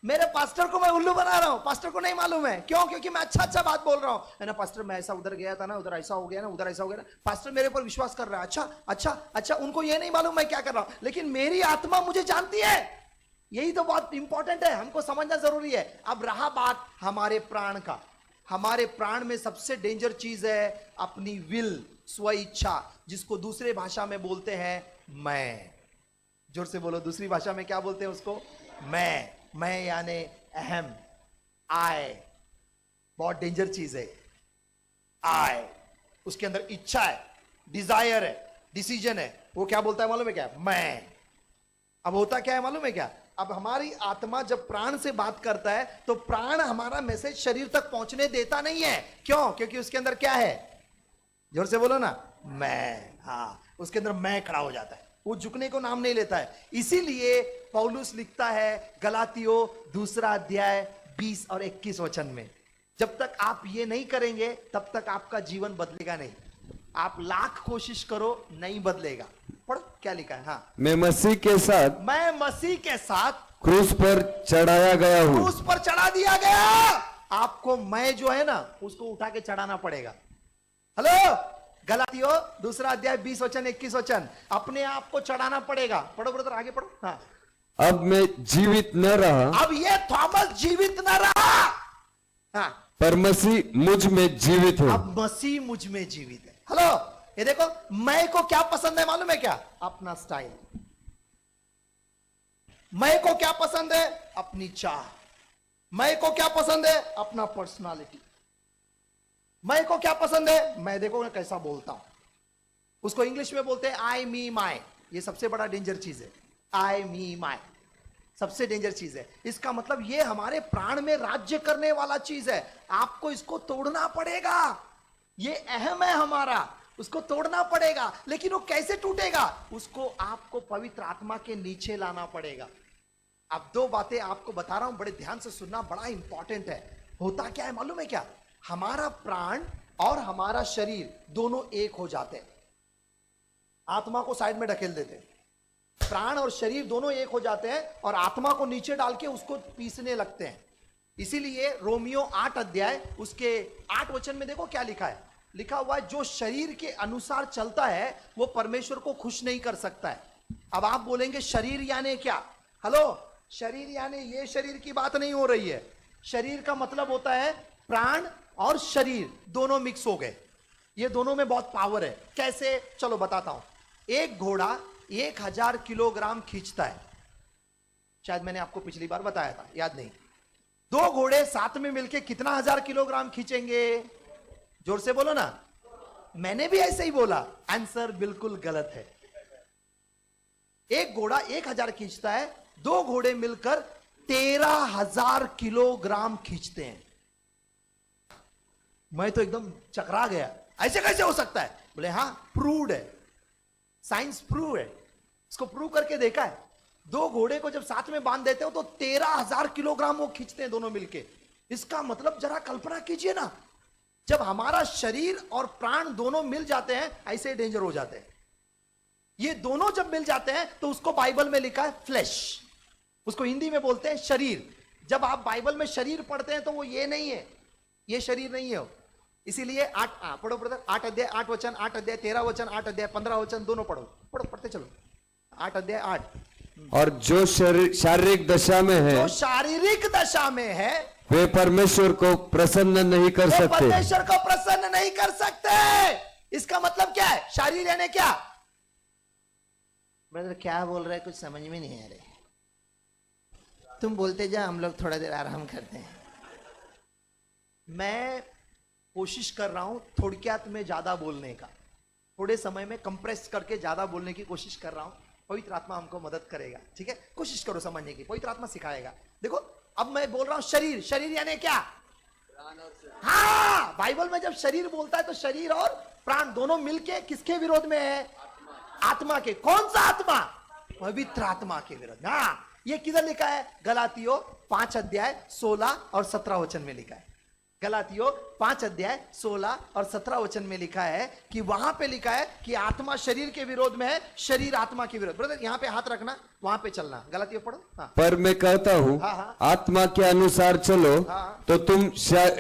मेरे पास्टर को मैं उल्लू बना रहा हूं, पास्टर को नहीं मालूम है। क्यों? क्योंकि मैं अच्छा अच्छा बात बोल रहा हूं, है ना। पास्टर मैं ऐसा उधर गया था ना, उधर ऐसा हो गया ना, उधर ऐसा हो गया ना, पास्टर मेरे पर विश्वास कर रहा है। अच्छा अच्छा अच्छा, उनको ये नहीं मालूम मैं क्या कर रहा हूं, लेकिन मेरी आत्मा मुझे जानती है। यही तो बहुत इंपॉर्टेंट है, हमको समझना जरूरी है। अब रहा बात हमारे प्राण का। हमारे प्राण में सबसे डेंजर चीज है अपनी विल, स्व इच्छा, जिसको दूसरे भाषा में बोलते हैं मैं। जोर से बोलो, दूसरी भाषा में क्या बोलते हैं उसको? मैं यानी अहम, आई। बहुत डेंजर चीज है आई। उसके अंदर इच्छा है, डिजायर है, डिसीजन है। वो क्या बोलता है मालूम है क्या? मैं। अब होता क्या है मालूम है क्या? अब हमारी आत्मा जब प्राण से बात करता है तो प्राण हमारा मैसेज शरीर तक पहुंचने देता नहीं है। क्यों? क्योंकि उसके अंदर क्या है? जोर से बोलो ना, मैं। हाँ, उसके अंदर मैं खड़ा हो जाता है, वो झुकने को नाम नहीं लेता है। इसीलिए पौलुस लिखता है गलातियों 2 अध्याय 20 और 21 वचन में, जब तक आप ये नहीं करेंगे तब तक आपका जीवन बदलेगा नहीं। आप लाख कोशिश करो, नहीं बदलेगा। पढ़ो क्या लिखा है। हाँ, मैं मसीह के साथ क्रूस पर चढ़ाया गया हूं। क्रूस पर चढ़ा दिया गया। आपको मैं जो है ना, उसको उठा के चढ़ाना पड़ेगा। हेलो, गलातियों 2 अध्याय 20 वचन 21 वचन, अपने आप को चढ़ाना पड़ेगा। पढ़ो ब्रदर, आगे पढ़ो। हाँ, अब मैं जीवित न रहा, अब ये थॉमस जीवित न रहा। हाँ, पर मसीह मुझ में जीवित है। अब मसीह मुझ में जीवित है। हेलो, ये देखो, मैं को क्या पसंद है मालूम है क्या? अपना स्टाइल। मैं को क्या पसंद है? अपनी चाह। मैं को क्या पसंद है? अपना पर्सनालिटी। मैं को क्या पसंद है? मैं देखो मैं कैसा बोलता हूं। उसको इंग्लिश में बोलते हैं आई मी माई। ये सबसे बड़ा डेंजर चीज है, आई मी माई, सबसे डेंजर चीज है। इसका मतलब ये हमारे प्राण में राज्य करने वाला चीज है। आपको इसको तोड़ना पड़ेगा। ये अहम है हमारा, उसको तोड़ना पड़ेगा। लेकिन वो कैसे टूटेगा? उसको आपको पवित्र आत्मा के नीचे लाना पड़ेगा। अब 2 बातें आपको बता रहा हूं, बड़े ध्यान से सुनना, बड़ा इंपॉर्टेंट है। होता क्या है मालूम है क्या? हमारा प्राण और हमारा शरीर दोनों एक हो जाते हैं। आत्मा को साइड में ढकेल देते हैं, प्राण और शरीर दोनों एक हो जाते हैं और आत्मा को नीचे डाल के उसको पीसने लगते हैं। इसीलिए रोमियो 8 अध्याय उसके 8 वचन में देखो क्या लिखा है। लिखा हुआ है, जो शरीर के अनुसार चलता है वो परमेश्वर को खुश नहीं कर सकता है। अब आप बोलेंगे शरीर यानी क्या? हेलो, शरीर यानी ये शरीर की बात नहीं हो रही है। शरीर का मतलब होता है प्राण और शरीर दोनों मिक्स हो गए। ये दोनों में बहुत पावर है। कैसे? चलो बताता हूं। एक घोड़ा 1000 किलोग्राम खींचता है। शायद मैंने आपको पिछली बार बताया था, याद नहीं। 2 घोड़े साथ में मिलके कितना 1000 किलोग्राम खींचेंगे? जोर से बोलो ना। मैंने भी ऐसे ही बोला, आंसर बिल्कुल गलत है। एक घोड़ा 1000 खींचता है, 2 घोड़े मिलकर 13,000 किलोग्राम खींचते हैं। मैं तो एकदम चकरा गया, ऐसे कैसे हो सकता है? बोले हाँ, प्रूव्ड है, साइंस प्रूव है, इसको प्रूव करके देखा है। 2 घोड़े को जब साथ में बांध देते हो तो 13,000 किलोग्राम वो खींचते हैं दोनों मिलके। इसका मतलब जरा कल्पना कीजिए ना, जब हमारा शरीर और प्राण दोनों मिल जाते हैं ऐसे डेंजर हो जाते हैं। ये दोनों जब मिल जाते हैं तो उसको बाइबल में लिखा है फ्लैश, उसको हिंदी में बोलते हैं शरीर। जब आप बाइबल में शरीर पढ़ते हैं तो वो ये नहीं है, ये शरीर नहीं है। इसीलिए 8 पढ़ो ब्रदर, 8 अध्याय 8 वचन, 8 अध्याय 13 वचन, 8 अध्याय 15 वचन, दोनों पढ़ो, पढ़ते चलो। 8 अध्याय 8। और जो शारीरिक दशा में है, जो शारीरिक दशा में है वे परमेश्वर को प्रसन्न नहीं कर सकते। परमेश्वर को प्रसन्न नहीं कर सकते। इसका मतलब क्या है? शारीर यानी क्या? ब्रदर क्या बोल रहे हैं, कुछ समझ में नहीं आ रहे। तुम बोलते जा, हम लोग थोड़ा देर आराम करते हैं। मैं कोशिश कर रहा हूं थोड़क्यात में ज्यादा बोलने का, थोड़े समय में कंप्रेस करके ज्यादा बोलने की कोशिश कर रहा हूं। पवित्र आत्मा हमको मदद करेगा, ठीक है? कोशिश करो समझने की, पवित्र आत्मा सिखाएगा। देखो, अब मैं बोल रहा हूं शरीर। शरीर यानी क्या? हाँ, बाइबल में जब शरीर बोलता है तो शरीर और प्राण दोनों मिलके किसके विरोध में है? आत्मा के। कौन सा आत्मा? पवित्र आत्मा के विरोध। हाँ, ये किधर लिखा है? गलातियों 5 अध्याय 16 और 17 वचन में लिखा है। गलातियों 5 अध्याय 16 और 17 वचन में लिखा है कि वहां पे लिखा है कि आत्मा शरीर के विरोध में है, शरीर आत्मा के विरोध। ब्रदर यहां पे हाथ रखना, वहां पे चलना। गलातियों पढ़ो। हाँ पर मैं कहता हूँ हाँ, हाँ। आत्मा के अनुसार चलो हाँ। तो तुम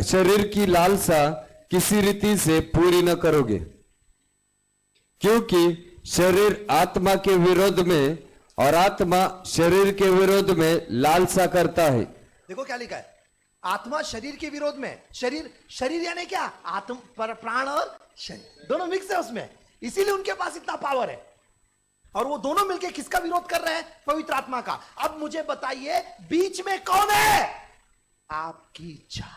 शरीर की लालसा किसी रीति से पूरी न करोगे, क्योंकि शरीर आत्मा के विरोध में और आत्मा शरीर के विरोध में लालसा करता है। देखो क्या लिखा है, आत्मा शरीर के विरोध में। शरीर, शरीर यानी क्या, आत्म पर प्राण और शरीर दोनों मिक्स है उसमें, इसीलिए उनके पास इतना पावर है। और वो दोनों मिलके किसका विरोध कर रहे हैं? पवित्र आत्मा का। अब मुझे बताइए बीच में कौन है? आपकी इच्छा।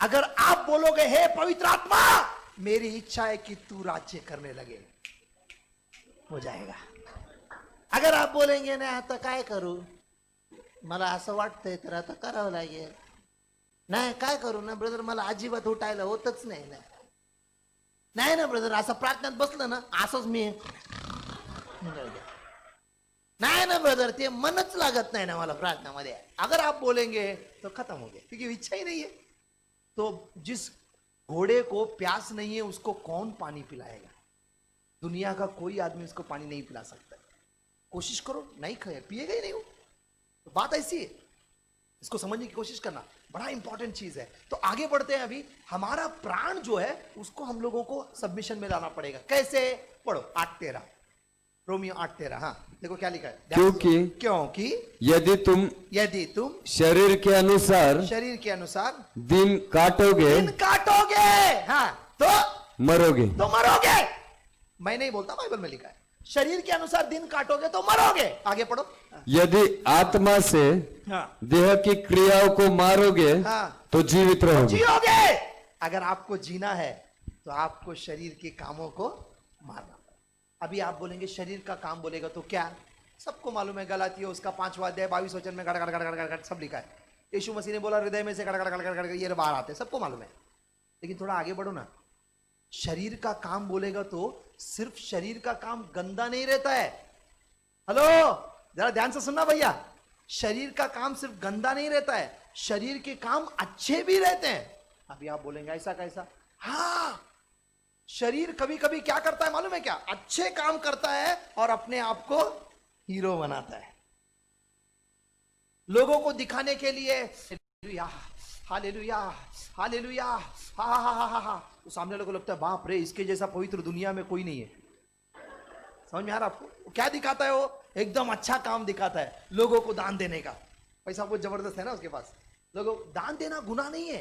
अगर आप बोलोगे हे पवित्र आत्मा मेरी इच्छा है कि तू राज्य करने लगे, हो जाएगा। अगर आप बोलेंगे ना आता काय करू, मला असं वाटतंय तर आता करावं लागेल, नाही काय करू ना ब्रदर, मला अजिबात उठायला होतच नाही ना, नाही ना ब्रदर, असं प्रार्थनेत बसलं ना असंच मी, नाही ना ब्रदर ते मनच लागत नाही ना मला प्रार्थनामध्ये। अगर आप बोलेंगे तो खत्म हो गया, क्योंकि इच्छा ही नहीं है। तो जिस घोड़े को प्यास नहीं है उसको कौन पानी पिलाएगा? दुनिया का कोई आदमी उसको पानी नहीं पिला सकता। कोशिश करो, नहीं खाए पिएगा ही नहीं वो। तो बात ऐसी है, इसको समझने की कोशिश करना बड़ा इंपॉर्टेंट चीज है। तो आगे बढ़ते हैं। अभी हमारा प्राण जो है उसको हम लोगों को सबमिशन में लाना पड़ेगा। कैसे? पढ़ो 8:13, रोमियो 8:13। हाँ देखो क्या लिखा है, क्योंकि यदि तुम शरीर के अनुसार दिन काटोगे हाँ तो मरोगे। मैं नहीं बोलता, बाइबल में लिखा है शरीर के अनुसार दिन काटोगे तो मरोगे। आगे पढ़ो। यदि आत्मा से हाँ। देह की क्रियाओं को मारोगे हाँ। तो जीवित रहोगे। जियोगे। अगर आपको जीना है तो आपको शरीर के कामों को मारना। अभी आप बोलेंगे शरीर का काम बोलेगा तो क्या? सबको मालूम है, गलातियों उसका 5वां अध्याय 22 वचन में गड़ गड़ गड़ गड़ गड़ सब लिखा है। यीशु मसीह ने बोला हृदय में से गड़ गड़ गड़ गड़ ये बाहर आते, सबको मालूम है। लेकिन थोड़ा आगे बढ़ो ना, शरीर का काम बोलेगा तो सिर्फ शरीर का काम गंदा नहीं रहता है। हेलो जरा ध्यान से सुनना भैया, शरीर का काम सिर्फ गंदा नहीं रहता है, शरीर के काम अच्छे भी रहते हैं। अभी आप बोलेंगे ऐसा कैसा? हाँ, शरीर कभी कभी क्या करता है मालूम है क्या? अच्छे काम करता है और अपने आप को हीरो बनाता है, लोगों को दिखाने के लिए। हालेलुया हालेलुया हा हा हा हा हा। तो सामने वाले को लगता है बाप रे इसके जैसा पवित्र दुनिया में कोई नहीं है। समझ में आ रहा आपको? क्या दिखाता है वो? एकदम अच्छा काम दिखाता है, लोगों को दान देने का। पैसा बहुत जबरदस्त है ना उसके पास। लोगों को दान देना गुनाह नहीं है,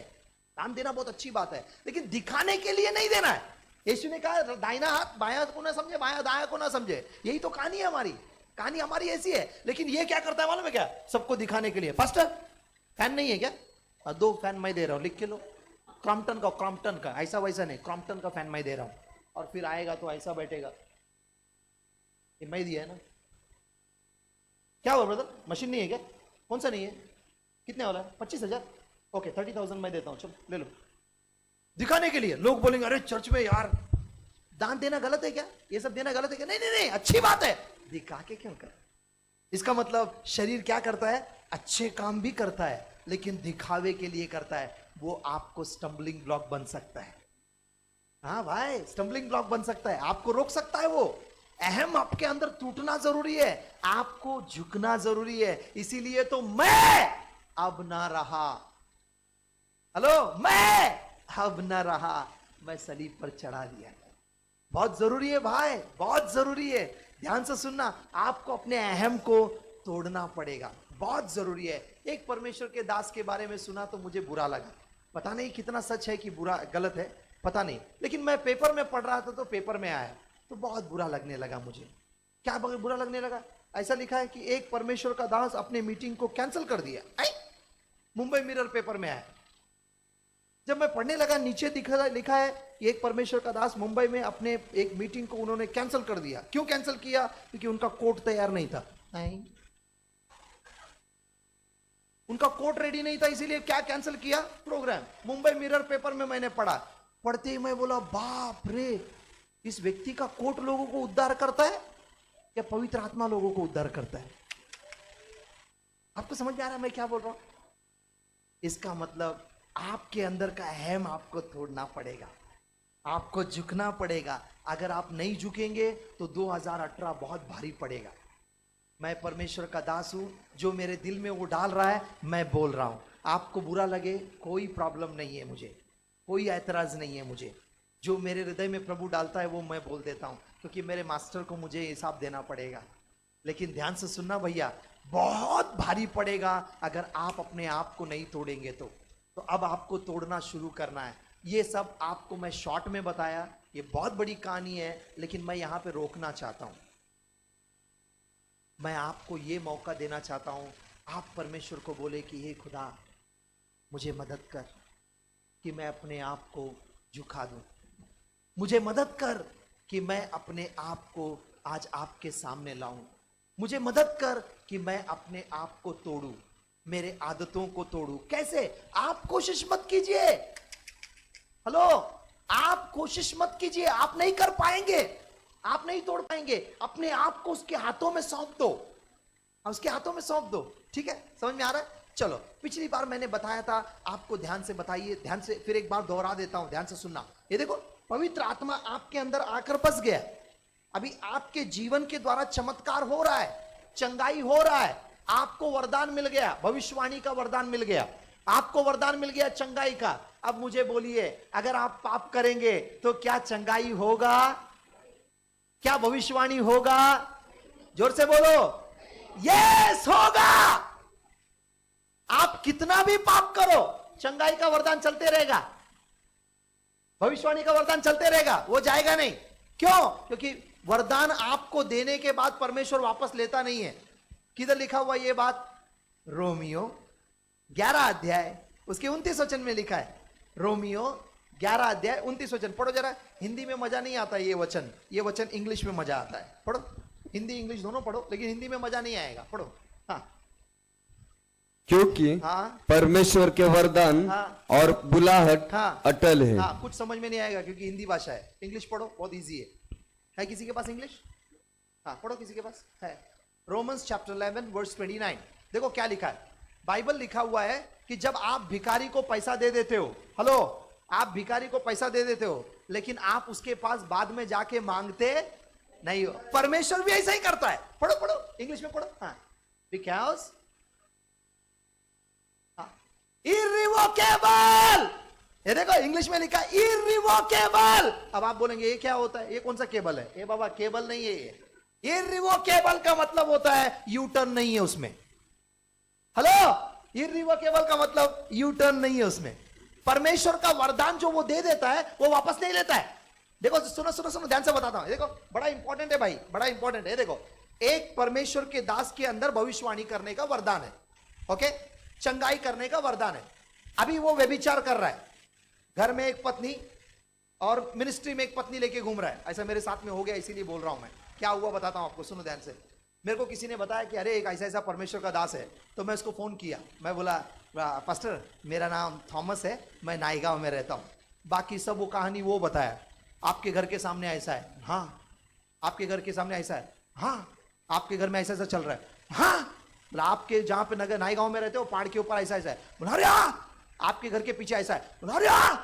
दान देना बहुत अच्छी बात है, लेकिन दिखाने के लिए नहीं देना है। यीशु ने कहा दाहिना हाथ बायां को ना समझे, बायां दायां को ना समझे। यही तो कहानी है हमारी, कहानी हमारी ऐसी है। लेकिन ये क्या करता है मालूम है क्या? सबको दिखाने के लिए। पास्टर फैन नहीं है क्या? 2 फैन मैं दे रहा हूं, लिख के लो। क्रॉम्पटन का, ऐसा वैसा नहीं, क्रॉम्पटन का फैन मैं दे रहा हूं। और फिर आएगा तो ऐसा बैठेगा, ये मैं दिया है ना। क्या हुआ ब्रदर, मशीन नहीं है क्या? कौन सा नहीं है? कितने वाला है? 25,000। ओके 30,000 मैं देता हूं, चलो ले लो। दिखाने के लिए। लोग बोलेंगे अरे चर्च में यार दान देना गलत है क्या? ये सब देना गलत है क्या? नहीं नहीं नहीं, अच्छी बात है। दिखा के क्यों कर? इसका मतलब शरीर क्या करता है? अच्छे काम भी करता है, लेकिन दिखावे के लिए करता है। वो आपको स्टम्बलिंग ब्लॉक बन सकता है। हाँ भाई, स्टम्बलिंग ब्लॉक बन सकता है, आपको रोक सकता है। वो अहम आपके अंदर टूटना जरूरी है, आपको झुकना जरूरी है। इसीलिए तो मैं अब ना रहा, हेलो, मैं अब ना रहा, मैं सलीब पर चढ़ा दिया। बहुत जरूरी है भाई, बहुत जरूरी है। ध्यान से सुनना, आपको अपने अहम को तोड़ना पड़ेगा, बहुत जरूरी है। एक परमेश्वर के दास के बारे में सुना तो मुझे बुरा लगा। पता नहीं कितना सच है कि बुरा गलत है, पता नहीं, लेकिन मैं पेपर में पढ़ रहा था तो पेपर में आया तो बहुत बुरा लगने लगा मुझे। क्या बुरा लगने लगा? ऐसा लिखा है कि एक परमेश्वर का दास अपने मीटिंग को कैंसिल कर दिया। मुंबई मिरर पेपर में आया। जब मैं पढ़ने लगा, नीचे लिखा है कि एक परमेश्वर का दास मुंबई में अपने एक मीटिंग को उन्होंने कैंसिल कर दिया। क्यों कैंसिल किया? क्योंकि उनका कोट तैयार नहीं था। उनका कोट रेडी नहीं था, इसीलिए क्या कैंसिल किया? प्रोग्राम। मुंबई मिरर पेपर में मैंने पढ़ा, पढ़ते ही मैं बोला बाप रे, इस व्यक्ति का कोट लोगों को उद्धार करता है या पवित्र आत्मा लोगों को उद्धार करता है? आपको समझ में आ रहा है मैं क्या बोल रहा हूं? इसका मतलब आपके अंदर का अहम आपको तोड़ना पड़ेगा, आपको झुकना पड़ेगा। अगर आप नहीं झुकेंगे तो 2018 बहुत भारी पड़ेगा। मैं परमेश्वर का दास हूं, जो मेरे दिल में वो डाल रहा है मैं बोल रहा हूं। आपको बुरा लगे कोई प्रॉब्लम नहीं है, मुझे कोई ऐतराज नहीं है। मुझे जो मेरे हृदय में प्रभु डालता है वो मैं बोल देता हूं, क्योंकि मेरे मास्टर को मुझे हिसाब देना पड़ेगा। लेकिन ध्यान से सुनना भैया, बहुत भारी पड़ेगा अगर आप अपने आप को नहीं तोड़ेंगे तो अब आपको तोड़ना शुरू करना है। ये सब आपको मैं शॉर्ट में बताया, ये बहुत बड़ी कहानी है, लेकिन मैं यहां पे रोकना चाहता हूं। मैं आपको ये मौका देना चाहता हूं, आप परमेश्वर को बोले कि हे खुदा मुझे मदद कर कि मैं अपने आप को झुका दूं, मुझे मदद कर कि मैं अपने आप को आज आपके सामने लाऊं, मुझे मदद कर कि मैं अपने आप को तोड़ूं, मेरे आदतों को तोड़ूं। कैसे? आप कोशिश मत कीजिए। हेलो, आप कोशिश मत कीजिए, आप नहीं कर पाएंगे, आप नहीं तोड़ पाएंगे। अपने आप को उसके हाथों में सौंप दो, उसके हाथों में सौंप दो। ठीक है, समझ में आ रहा है? चलो, पिछली बार मैंने बताया था, आपको ध्यान से बताइए, ध्यान से फिर एक बार दोहरा देता हूं, ध्यान से सुनना। ये देखो, पवित्र आत्मा आपके अंदर आकर बस गया। अभी आपके जीवन के द्वारा चमत्कार हो रहा है, चंगाई हो रहा है, आपको वरदान मिल गया, भविष्यवाणी का वरदान मिल गया, आपको वरदान मिल गया चंगाई का। अब मुझे बोलिए, अगर आप पाप करेंगे तो क्या चंगाई होगा? क्या भविष्यवाणी होगा? जोर से बोलो, यस होगा। आप कितना भी पाप करो, चंगाई का वरदान चलते रहेगा, भविष्यवाणी का वरदान चलते रहेगा, वो जाएगा नहीं। क्यों? क्योंकि वरदान आपको देने के बाद परमेश्वर वापस लेता नहीं है। किधर लिखा हुआ ये बात? रोमियो 11 अध्याय उसके 29 वचन में लिखा है। रोमियो 11 अध्याय 29 वचन पढ़ो जरा। हिंदी में मजा नहीं आता ये वचन इंग्लिश में मजा आता है। पढ़ो, हिंदी इंग्लिश दोनों पढ़ो, लेकिन हिंदी में मजा नहीं आएगा। पढ़ो। हाँ, क्योंकि हाँ, परमेश्वर के वरदान हाँ, और बुलाहट हाँ, अटल है। हाँ, कुछ समझ में नहीं आएगा क्योंकि हिंदी भाषा है। इंग्लिश पढ़ो, बहुत इजी है किसी के पास इंग्लिश? हाँ, पढ़ो, किसी के पास है? Romans chapter 11 verse 29। देखो क्या लिखा है। बाइबल लिखा हुआ है कि जब आप भिखारी को पैसा दे देते हो, हेलो, आप भिखारी को पैसा दे देते हो, लेकिन आप उसके पास बाद में जाके मांगते नहीं हो। परमेश्वर भी ऐसा ही करता है। पढ़ो पढ़ो, इंग्लिश में पढ़ो। हाँ, बिकॉज इर्रिवोकेबल, ये देखो इंग्लिश में लिखा है इर्रिवोकेबल। अब आप बोलेंगे ये क्या होता है? ये कौन सा केबल है? ये बाबा केबल नहीं है ये। इर्रिवोकेबल का मतलब होता है यू टर्न नहीं है उसमें। हेलो, इर्रिवोकेबल का मतलब यू टर्न नहीं है उसमें। परमेश्वर का वरदान जो वो दे देता है वो वापस नहीं लेता है। देखो, सुनो सुनो सुनो, ध्यान से बताता हूं। देखो, बड़ा इंपॉर्टेंट है भाई, बड़ा इंपॉर्टेंट है। देखो, एक परमेश्वर के दास के अंदर भविष्यवाणी करने का वरदान है, ओके, चंगाई करने का वरदान है। अभी वो व्यभिचार कर रहा है, घर में एक पत्नी और मिनिस्ट्री में एक पत्नी लेके घूम रहा है। ऐसा मेरे साथ में हो गया, इसीलिए बोल रहा हूं मैं। क्या हुआ बताता हूं आपको, सुनो ध्यान से। मेरे को किसी ने बताया कि अरे एक ऐसा ऐसा परमेश्वर का दास है, तो मैं उसको फोन किया। मैं बोला, पास्टर मेरा नाम थॉमस है, मैं नाईगांव में रहता हूँ। बाकी सब वो कहानी वो बताया। आपके घर के सामने ऐसा है, हाँ, आपके घर के सामने ऐसा है, हाँ, आपके घर में ऐसा ऐसा चल रहा है, हाँ, बोला आपके जहाँ पे नगर नाईगांव में रहते हो पहाड़ के ऊपर ऐसा ऐसा है, बोला अरे आपके घर के पीछे ऐसा है, बोला अरे,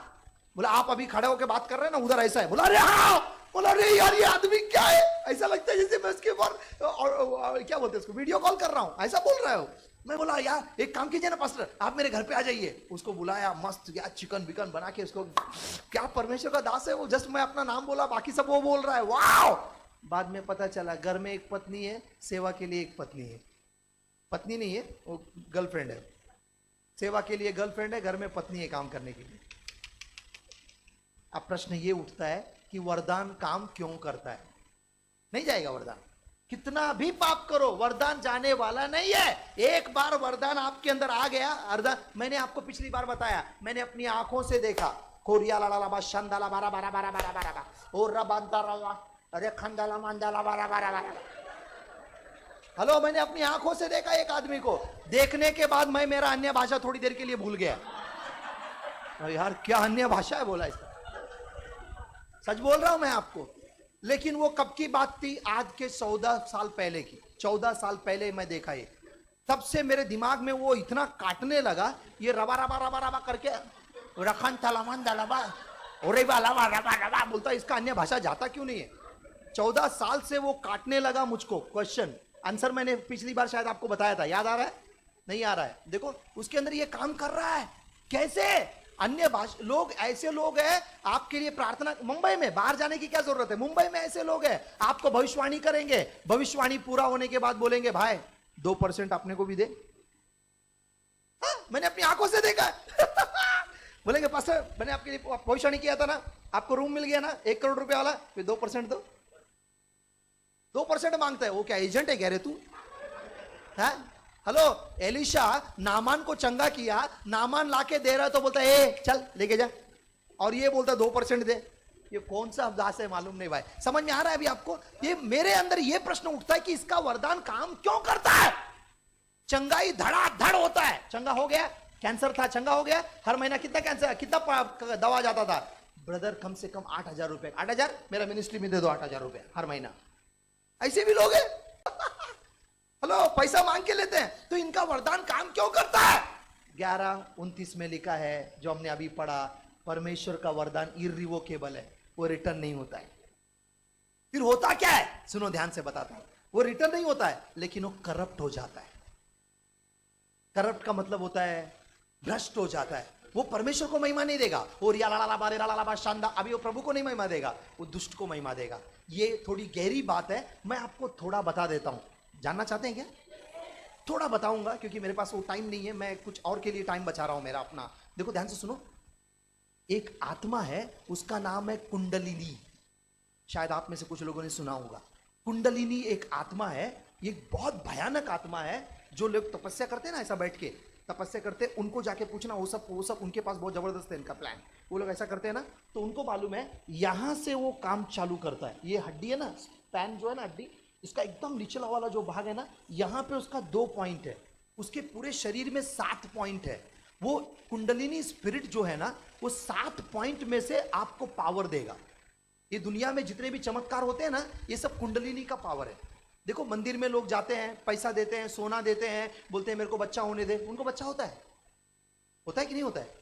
बोला आप अभी खड़े होकर बात कर रहे हैं ना, उधर ऐसा है, बोला अरे हाँ, बोला अरे यार ये आदमी क्या है, ऐसा लगता है जैसे मैं उसके ऊपर और क्या बोलते हैं उसको, वीडियो कॉल कर रहा हूँ, ऐसा बोल रहा है। मैं बोला यार एक काम कीजिए ना पास्टर, आप मेरे घर पे आ जाइए। उसको बुलाया, मस्त यार चिकन बिकन बना के उसको, क्या परमेश्वर का दास है वो, जस्ट मैं अपना नाम बोला, बाकी सब वो बोल रहा है, वाह। बाद में पता चला घर में एक पत्नी है, सेवा के लिए एक पत्नी है, पत्नी नहीं है वो गर्लफ्रेंड है, सेवा के लिए गर्लफ्रेंड है, घर में पत्नी है काम करने के लिए। अब प्रश्न ये उठता है कि वरदान काम क्यों करता है? नहीं जाएगा वरदान, कितना भी पाप करो वरदान जाने वाला नहीं है। एक बार वरदान आपके अंदर आ गया, अर्धा, मैंने आपको पिछली बार बताया, मैंने अपनी आंखों से देखा, कोरिया लाला बा शंदाला बारा बारा बारा बारा बारा और रबांता रवा, अरे खंडाला मांडाला बारा बारा बारा। हेलो, मैंने अपनी आंखों से देखा एक आदमी को, देखने के बाद मैं मेरा अन्य भाषा थोड़ी देर के लिए भूल गया। यार क्या अन्य भाषा है बोला इसका, सच बोल रहा हूं मैं आपको। लेकिन वो कब की बात थी? आज के 14 साल पहले की, 14 साल पहले मैं देखा ये। तब से मेरे दिमाग में वो इतना काटने लगा, ये रबा रबा रबा रबा करके रखन तलमन दलबा ओरे बाला रबा बोलता है, इसका अन्य भाषा जाता क्यों नहीं है? 14 साल से वो काटने लगा मुझको। क्वेश्चन आंसर मैंने पिछली बार शायद आपको बताया था, याद आ रहा है? नहीं आ रहा है? देखो उसके अंदर ये काम कर रहा है। कैसे? अन्य भाषा लोग, ऐसे लोग हैं आपके लिए प्रार्थना। मुंबई में बाहर जाने की क्या जरूरत है? मुंबई में ऐसे लोग हैं आपको भविष्यवाणी करेंगे, भविष्यवाणी पूरा होने के बाद बोलेंगे भाई 2% अपने को भी दे। हाँ, मैंने अपनी आंखों से देखा है। बोलेंगे पास्टर मैंने आपके लिए भविष्यवाणी किया था ना, आपको रूम मिल गया ना 1 करोड़ रुपए वाला, फिर 2% दो। 2% मांगता है वो, क्या एजेंट है कह रहे तू? है? हेलो, एलिशा नामान को चंगा किया, नामान लाके दे रहा है तो बोलता है ए चल लेके जा, और ये बोलता है 2% दे। ये कौन सा अभ्यास है मालूम नहीं भाई। समझ में आ रहा है अभी आपको? ये मेरे अंदर ये प्रश्न उठता है कि इसका वरदान काम क्यों करता है? चंगाई धड़ाधड़ होता है। चंगा हो गया, कैंसर था चंगा हो गया। हर महीना कितना कैंसर, कितना दवा जाता था? ब्रदर कम से कम 8,000 रुपए। 8,000 मेरा मिनिस्ट्री में दे दो, 8,000 रुपए हर महीना। ऐसे भी लोग हैं। हेलो, पैसा मांग के लेते हैं। तो इनका वरदान काम क्यों करता है? 11:29 में लिखा है जो हमने अभी पढ़ा, परमेश्वर का वरदान इर्रिवोकेबल है, वो रिटर्न नहीं होता है। फिर होता क्या है? सुनो ध्यान से बताता हूं। वो रिटर्न नहीं होता है, लेकिन वो करप्ट हो जाता है। करप्ट का मतलब होता है भ्रष्ट हो जाता है। वो परमेश्वर को महिमा नहीं देगा, वो रिया लाला बारे लाला बा शानदार, अभी वो प्रभु को नहीं महिमा देगा, वो दुष्ट को महिमा देगा। ये थोड़ी गहरी बात है, मैं आपको थोड़ा बता देता हूं। जानना चाहते हैं क्या? थोड़ा बताऊंगा क्योंकि मेरे पास वो टाइम नहीं है, मैं कुछ और के लिए टाइम बचा रहा हूं मेरा अपना। देखो ध्यान से सुनो। एक आत्मा है, उसका नाम है कुंडलिनी। शायद आप में से कुछ लोगों ने सुना होगा। कुंडलिनी एक आत्मा है, ये बहुत भयानक आत्मा है। जो लोग तपस्या करते हैं ना, ऐसा बैठ के तपस्या करते हैं, उनको जाके पूछना, वो सब उनके पास बहुत जबरदस्त है इनका प्लान। वो लोग ऐसा करते हैं ना, तो उनको मालूम है यहां से वो काम चालू करता है। ये हड्डी है ना, स्पैन जो है ना हड्डी, इसका एकदम निचला वाला जो भाग है ना, यहां पे उसका 2 पॉइंट है। उसके पूरे शरीर में 7 पॉइंट है। वो कुंडलिनी स्पिरिट जो है ना, वो 7 पॉइंट में से आपको पावर देगा। ये दुनिया में जितने भी चमत्कार होते हैं ना, ये सब कुंडलिनी का पावर है। देखो मंदिर में लोग जाते हैं, पैसा देते हैं, सोना देते हैं, बोलते हैं मेरे को बच्चा होने दे। उनको बच्चा होता है? होता है कि नहीं होता है?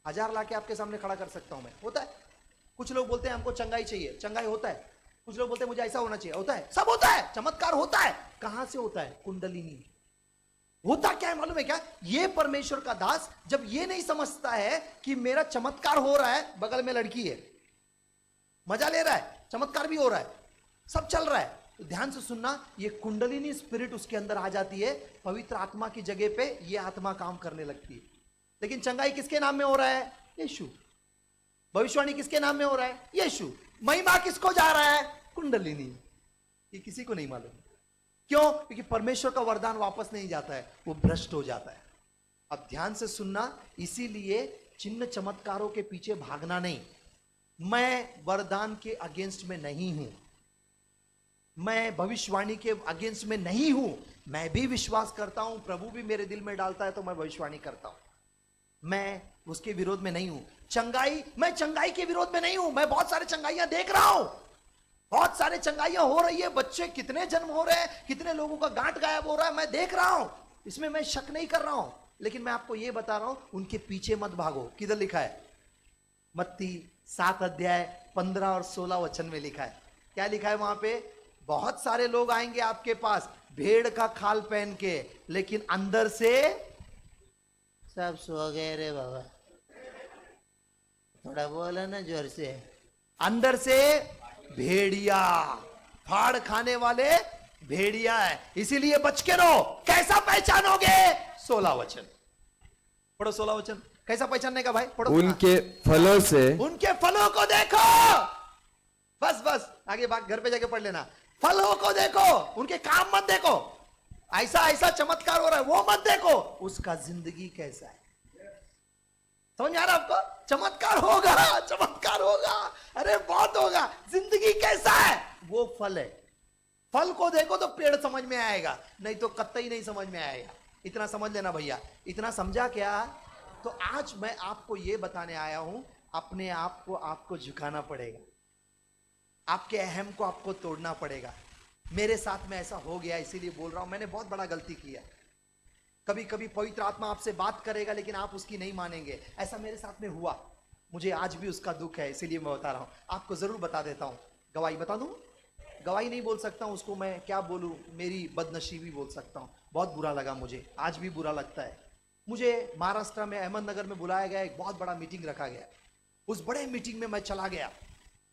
1000 लाके आपके सामने खड़ा कर सकता हूं मैं, होता है। कुछ लोग बोलते हैं हमको चंगाई चाहिए, चंगाई होता है। कुछ लोग बोलते हैं मुझे ऐसा होना चाहिए, होता है। सब होता है, चमत्कार होता है। कहां से होता है? कुंडलिनी। होता क्या है मालूम है क्या? ये परमेश्वर का दास जब ये नहीं समझता है कि मेरा चमत्कार हो रहा है, बगल में लड़की है, मजा ले रहा है, चमत्कार भी हो रहा है, सब चल रहा है, तो ध्यान से सुनना, ये कुंडलिनी स्पिरिट उसके अंदर आ जाती है। पवित्र आत्मा की जगह पे ये आत्मा काम करने लगती है। लेकिन चंगाई किसके नाम में हो रहा है? यीशु। भविष्यवाणी किसके नाम में हो रहा है? यीशु। महिमा किसको जा रहा है? कुंडलिनी। ये किसी को नहीं मालूम। क्यों? क्योंकि परमेश्वर का वरदान वापस नहीं जाता है, वो भ्रष्ट हो जाता है। अब ध्यान से सुनना, इसीलिए चिन्ह चमत्कारों के पीछे भागना नहीं। मैं वरदान के अगेंस्ट में नहीं हूं, मैं भविष्यवाणी के अगेंस्ट में नहीं हूं। मैं भी विश्वास करता हूं, प्रभु भी मेरे दिल में डालता है तो मैं भविष्यवाणी करता हूं। मैं उसके विरोध में नहीं हूं। चंगाई, मैं चंगाई के विरोध में नहीं हूं। मैं बहुत सारे चंगाइयां देख रहा हूं, बहुत सारे चंगाइयां हो रही है, बच्चे कितने जन्म हो रहे हैं, कितने लोगों का गांठ गायब हो रहा है, मैं देख रहा हूं। इसमें मैं शक नहीं कर रहा हूं, लेकिन मैं आपको यह बता रहा हूं, उनके पीछे मत भागो। किधर लिखा है? मत्ती 7 अध्याय 15 और 16 वचन में लिखा है। क्या लिखा है वहां पे? बहुत सारे लोग आएंगे आपके पास भेड़ का खाल पहन के, लेकिन अंदर से सब सो गए रे बाबा। थोड़ा बोला ना जोर से। अंदर से भेड़िया, फाड़ खाने वाले भेड़िया है, इसीलिए बच के रहो। कैसा पहचानोगे? 16 वचन पढ़ो। 16 वचन कैसा पहचानने का भाई? पढ़ो। उनके फलों से, उनके फलों को देखो। बस बस, आगे बात घर पे जाके पढ़ लेना। फलों को देखो, उनके काम मत देखो। ऐसा ऐसा चमत्कार हो रहा है वो मत देखो, उसका जिंदगी कैसा है। समझ आ रहा आपको? चमत्कार होगा, चमत्कार होगा, अरे बहुत होगा। जिंदगी कैसा है वो फल है। फल को देखो तो पेड़ समझ में आएगा, नहीं तो कतई नहीं समझ में आएगा। इतना समझ लेना भैया। इतना समझा क्या? तो आज मैं आपको यह बताने आया हूं, अपने आप को आपको झुकाना पड़ेगा, आपके अहम को आपको तोड़ना पड़ेगा। मेरे साथ में ऐसा हो गया, इसीलिए बोल रहा हूं, मैंने बहुत बड़ा गलती किया। कभी कभी पवित्र आत्मा आपसे बात करेगा लेकिन आप उसकी नहीं मानेंगे। ऐसा मेरे साथ में हुआ, मुझे आज भी उसका दुख है, इसीलिए मैं बता रहा हूं। आपको जरूर बता देता हूं, गवाही बता दूं? गवाही नहीं बोल सकता हूं, उसको मैं क्या बोलूं, मेरी बदनसीबी बोल सकता हूं। बहुत बुरा लगा मुझे, आज भी बुरा लगता है। मुझे महाराष्ट्र में अहमदनगर में बुलाया गया, एक बहुत बड़ा मीटिंग रखा गया। उस बड़े मीटिंग में मैं चला गया।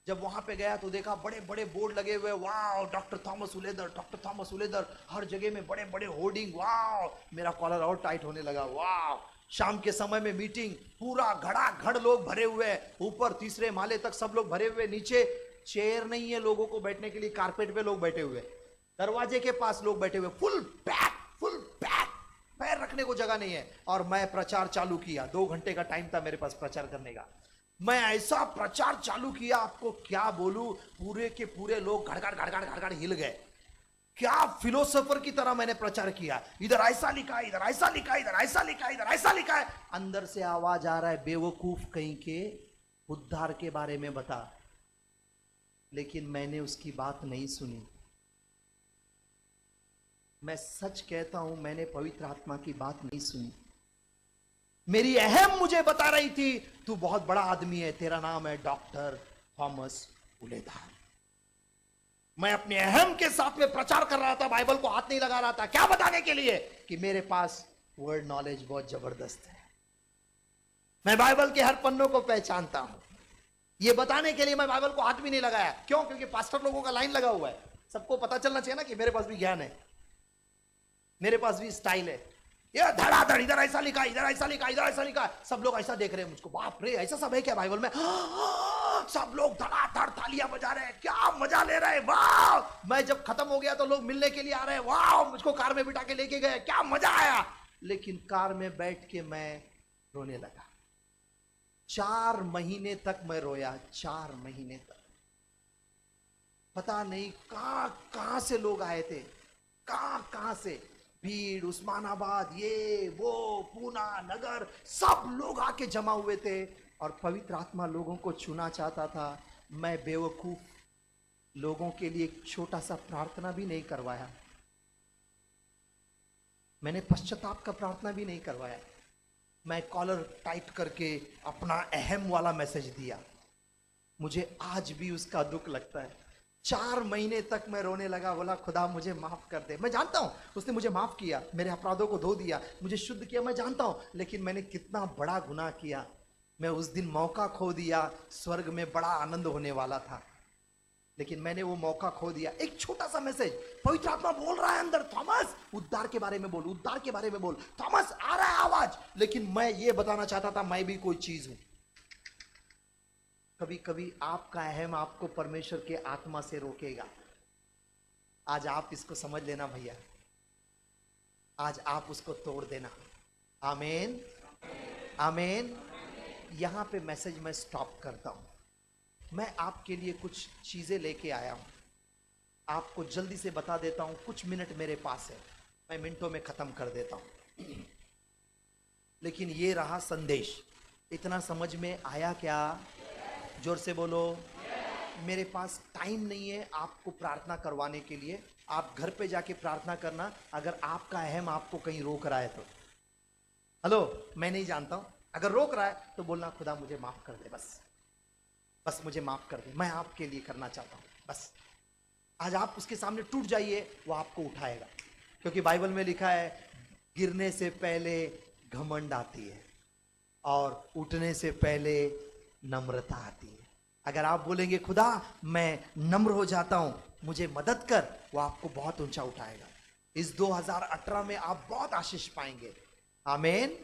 जब वहां पे गया तो देखा बड़े बड़े बोर्ड लगे हुए, वाह डॉक्टर थॉमस उलेदर, डॉक्टर थॉमस उलेदर, हर जगह में बड़े बड़े होर्डिंग। वाह, मेरा कॉलर और टाइट होने लगा। वाह, शाम के समय में मीटिंग, पूरा घड़ा लोग भरे हुए, ऊपर तीसरे माले तक सब लोग भरे हुए, नीचे चेयर नहीं है लोगों को बैठने के लिए, कारपेट पे लोग बैठे हुए, दरवाजे के पास लोग बैठे हुए, फुल पैक, पैर रखने को जगह नहीं है। और मैं प्रचार चालू किया, 2 घंटे का टाइम था मेरे पास प्रचार करने का। मैं ऐसा प्रचार चालू किया, आपको क्या बोलूं, पूरे के पूरे लोग गड़गड़ हिल गए। क्या फिलोसोफर की तरह मैंने प्रचार किया, इधर ऐसा लिखा, इधर ऐसा लिखा, इधर ऐसा लिखा, इधर ऐसा लिखा है। अंदर से आवाज आ रहा है, बेवकूफ कहीं के, उद्धार के बारे में बता। लेकिन मैंने उसकी बात नहीं सुनी। मैं सच कहता हूं, मैंने पवित्र आत्मा की बात नहीं सुनी। मेरी अहम मुझे बता रही थी, तू बहुत बड़ा आदमी है, तेरा नाम है डॉक्टर थॉमस उलेदार। मैं अपने अहम के साथ में प्रचार कर रहा था, बाइबल को हाथ नहीं लगा रहा था। क्या बताने के लिए? कि मेरे पास वर्ड नॉलेज बहुत जबरदस्त है, मैं बाइबल के हर पन्नों को पहचानता हूं। ये बताने के लिए मैं बाइबल को हाथ भी नहीं लगाया। क्यों? क्योंकि पास्टर लोगों का लाइन लगा हुआ है, सबको पता चलना चाहिए ना कि मेरे पास भी ज्ञान है, मेरे पास भी स्टाइल है। ये धड़ाधड़, इधर ऐसा लिखा, इधर ऐसा लिखा, इधर ऐसा लिखा, सब लोग ऐसा देख रहे हैं मुझको, बाप रे ऐसा सब है क्या बाइबल में? सब लोग धड़ाधड़ तालियां बजा रहे हैं, क्या मजा ले रहे हैं, वाह। मैं जब खत्म हो गया तो लोग मिलने के लिए आ रहे हैं, वाह, मुझको कार में बिठा के लेके गए, क्या मजा आया। लेकिन कार में बैठ के मैं रोने लगा। 4 महीने तक मैं रोया, 4 महीने तक। पता नहीं कहां से लोग आए थे, कहां से, भीड़, उस्मानाबाद, ये वो, पूना, नगर, सब लोग आके जमा हुए थे। और पवित्र आत्मा लोगों को छूना चाहता था। मैं बेवकूफ लोगों के लिए एक छोटा सा प्रार्थना भी नहीं करवाया, मैंने पश्चाताप का प्रार्थना भी नहीं करवाया। मैं कॉलर टाइट करके अपना अहम वाला मैसेज दिया। मुझे आज भी उसका दुख लगता है। 4 महीने तक मैं रोने लगा, बोला खुदा मुझे माफ कर दे। मैं जानता हूं उसने मुझे माफ किया, मेरे अपराधों को धो दिया, मुझे शुद्ध किया, मैं जानता हूं। लेकिन मैंने कितना बड़ा गुनाह किया। मैं उस दिन मौका खो दिया, स्वर्ग में बड़ा आनंद होने वाला था, लेकिन मैंने वो मौका खो दिया। एक छोटा सा मैसेज, पवित्र आत्मा बोल रहा है अंदर, थॉमस उद्धार के बारे में बोल, उद्धार के बारे में बोल, थॉमस आ रहा है आवाज। लेकिन मैं ये बताना चाहता था मैं भी कोई चीज हूं। कभी कभी आपका अहम आपको परमेश्वर के आत्मा से रोकेगा। आज आप इसको समझ लेना भैया, आज आप उसको तोड़ देना। आमीन, आमीन। यहां पे मैसेज मैं स्टॉप करता हूं। मैं आपके लिए कुछ चीजें लेके आया हूं, आपको जल्दी से बता देता हूं। कुछ मिनट मेरे पास है, मैं मिनटों में खत्म कर देता हूं। लेकिन ये रहा संदेश। इतना समझ में आया क्या? जोर से बोलो। मेरे पास टाइम नहीं है आपको प्रार्थना करवाने के लिए, आप घर पे जाके प्रार्थना करना। अगर आपका अहम आपको कहीं रोक रहा है तो, हेलो, मैं नहीं जानता हूं, अगर रोक रहा है तो बोलना खुदा मुझे माफ कर दे, बस मुझे माफ कर दे, मैं आपके लिए करना चाहता हूं, बस। आज आप उसके सामने टूट जाइए, वो आपको उठाएगा। क्योंकि बाइबल में लिखा है गिरने से पहले घमंड आती है और उठने से पहले नम्रता आती है। अगर आप बोलेंगे खुदा मैं नम्र हो जाता हूं, मुझे मदद कर, वो आपको बहुत ऊंचा उठाएगा। इस 2018 में आप बहुत आशीष पाएंगे। आमीन।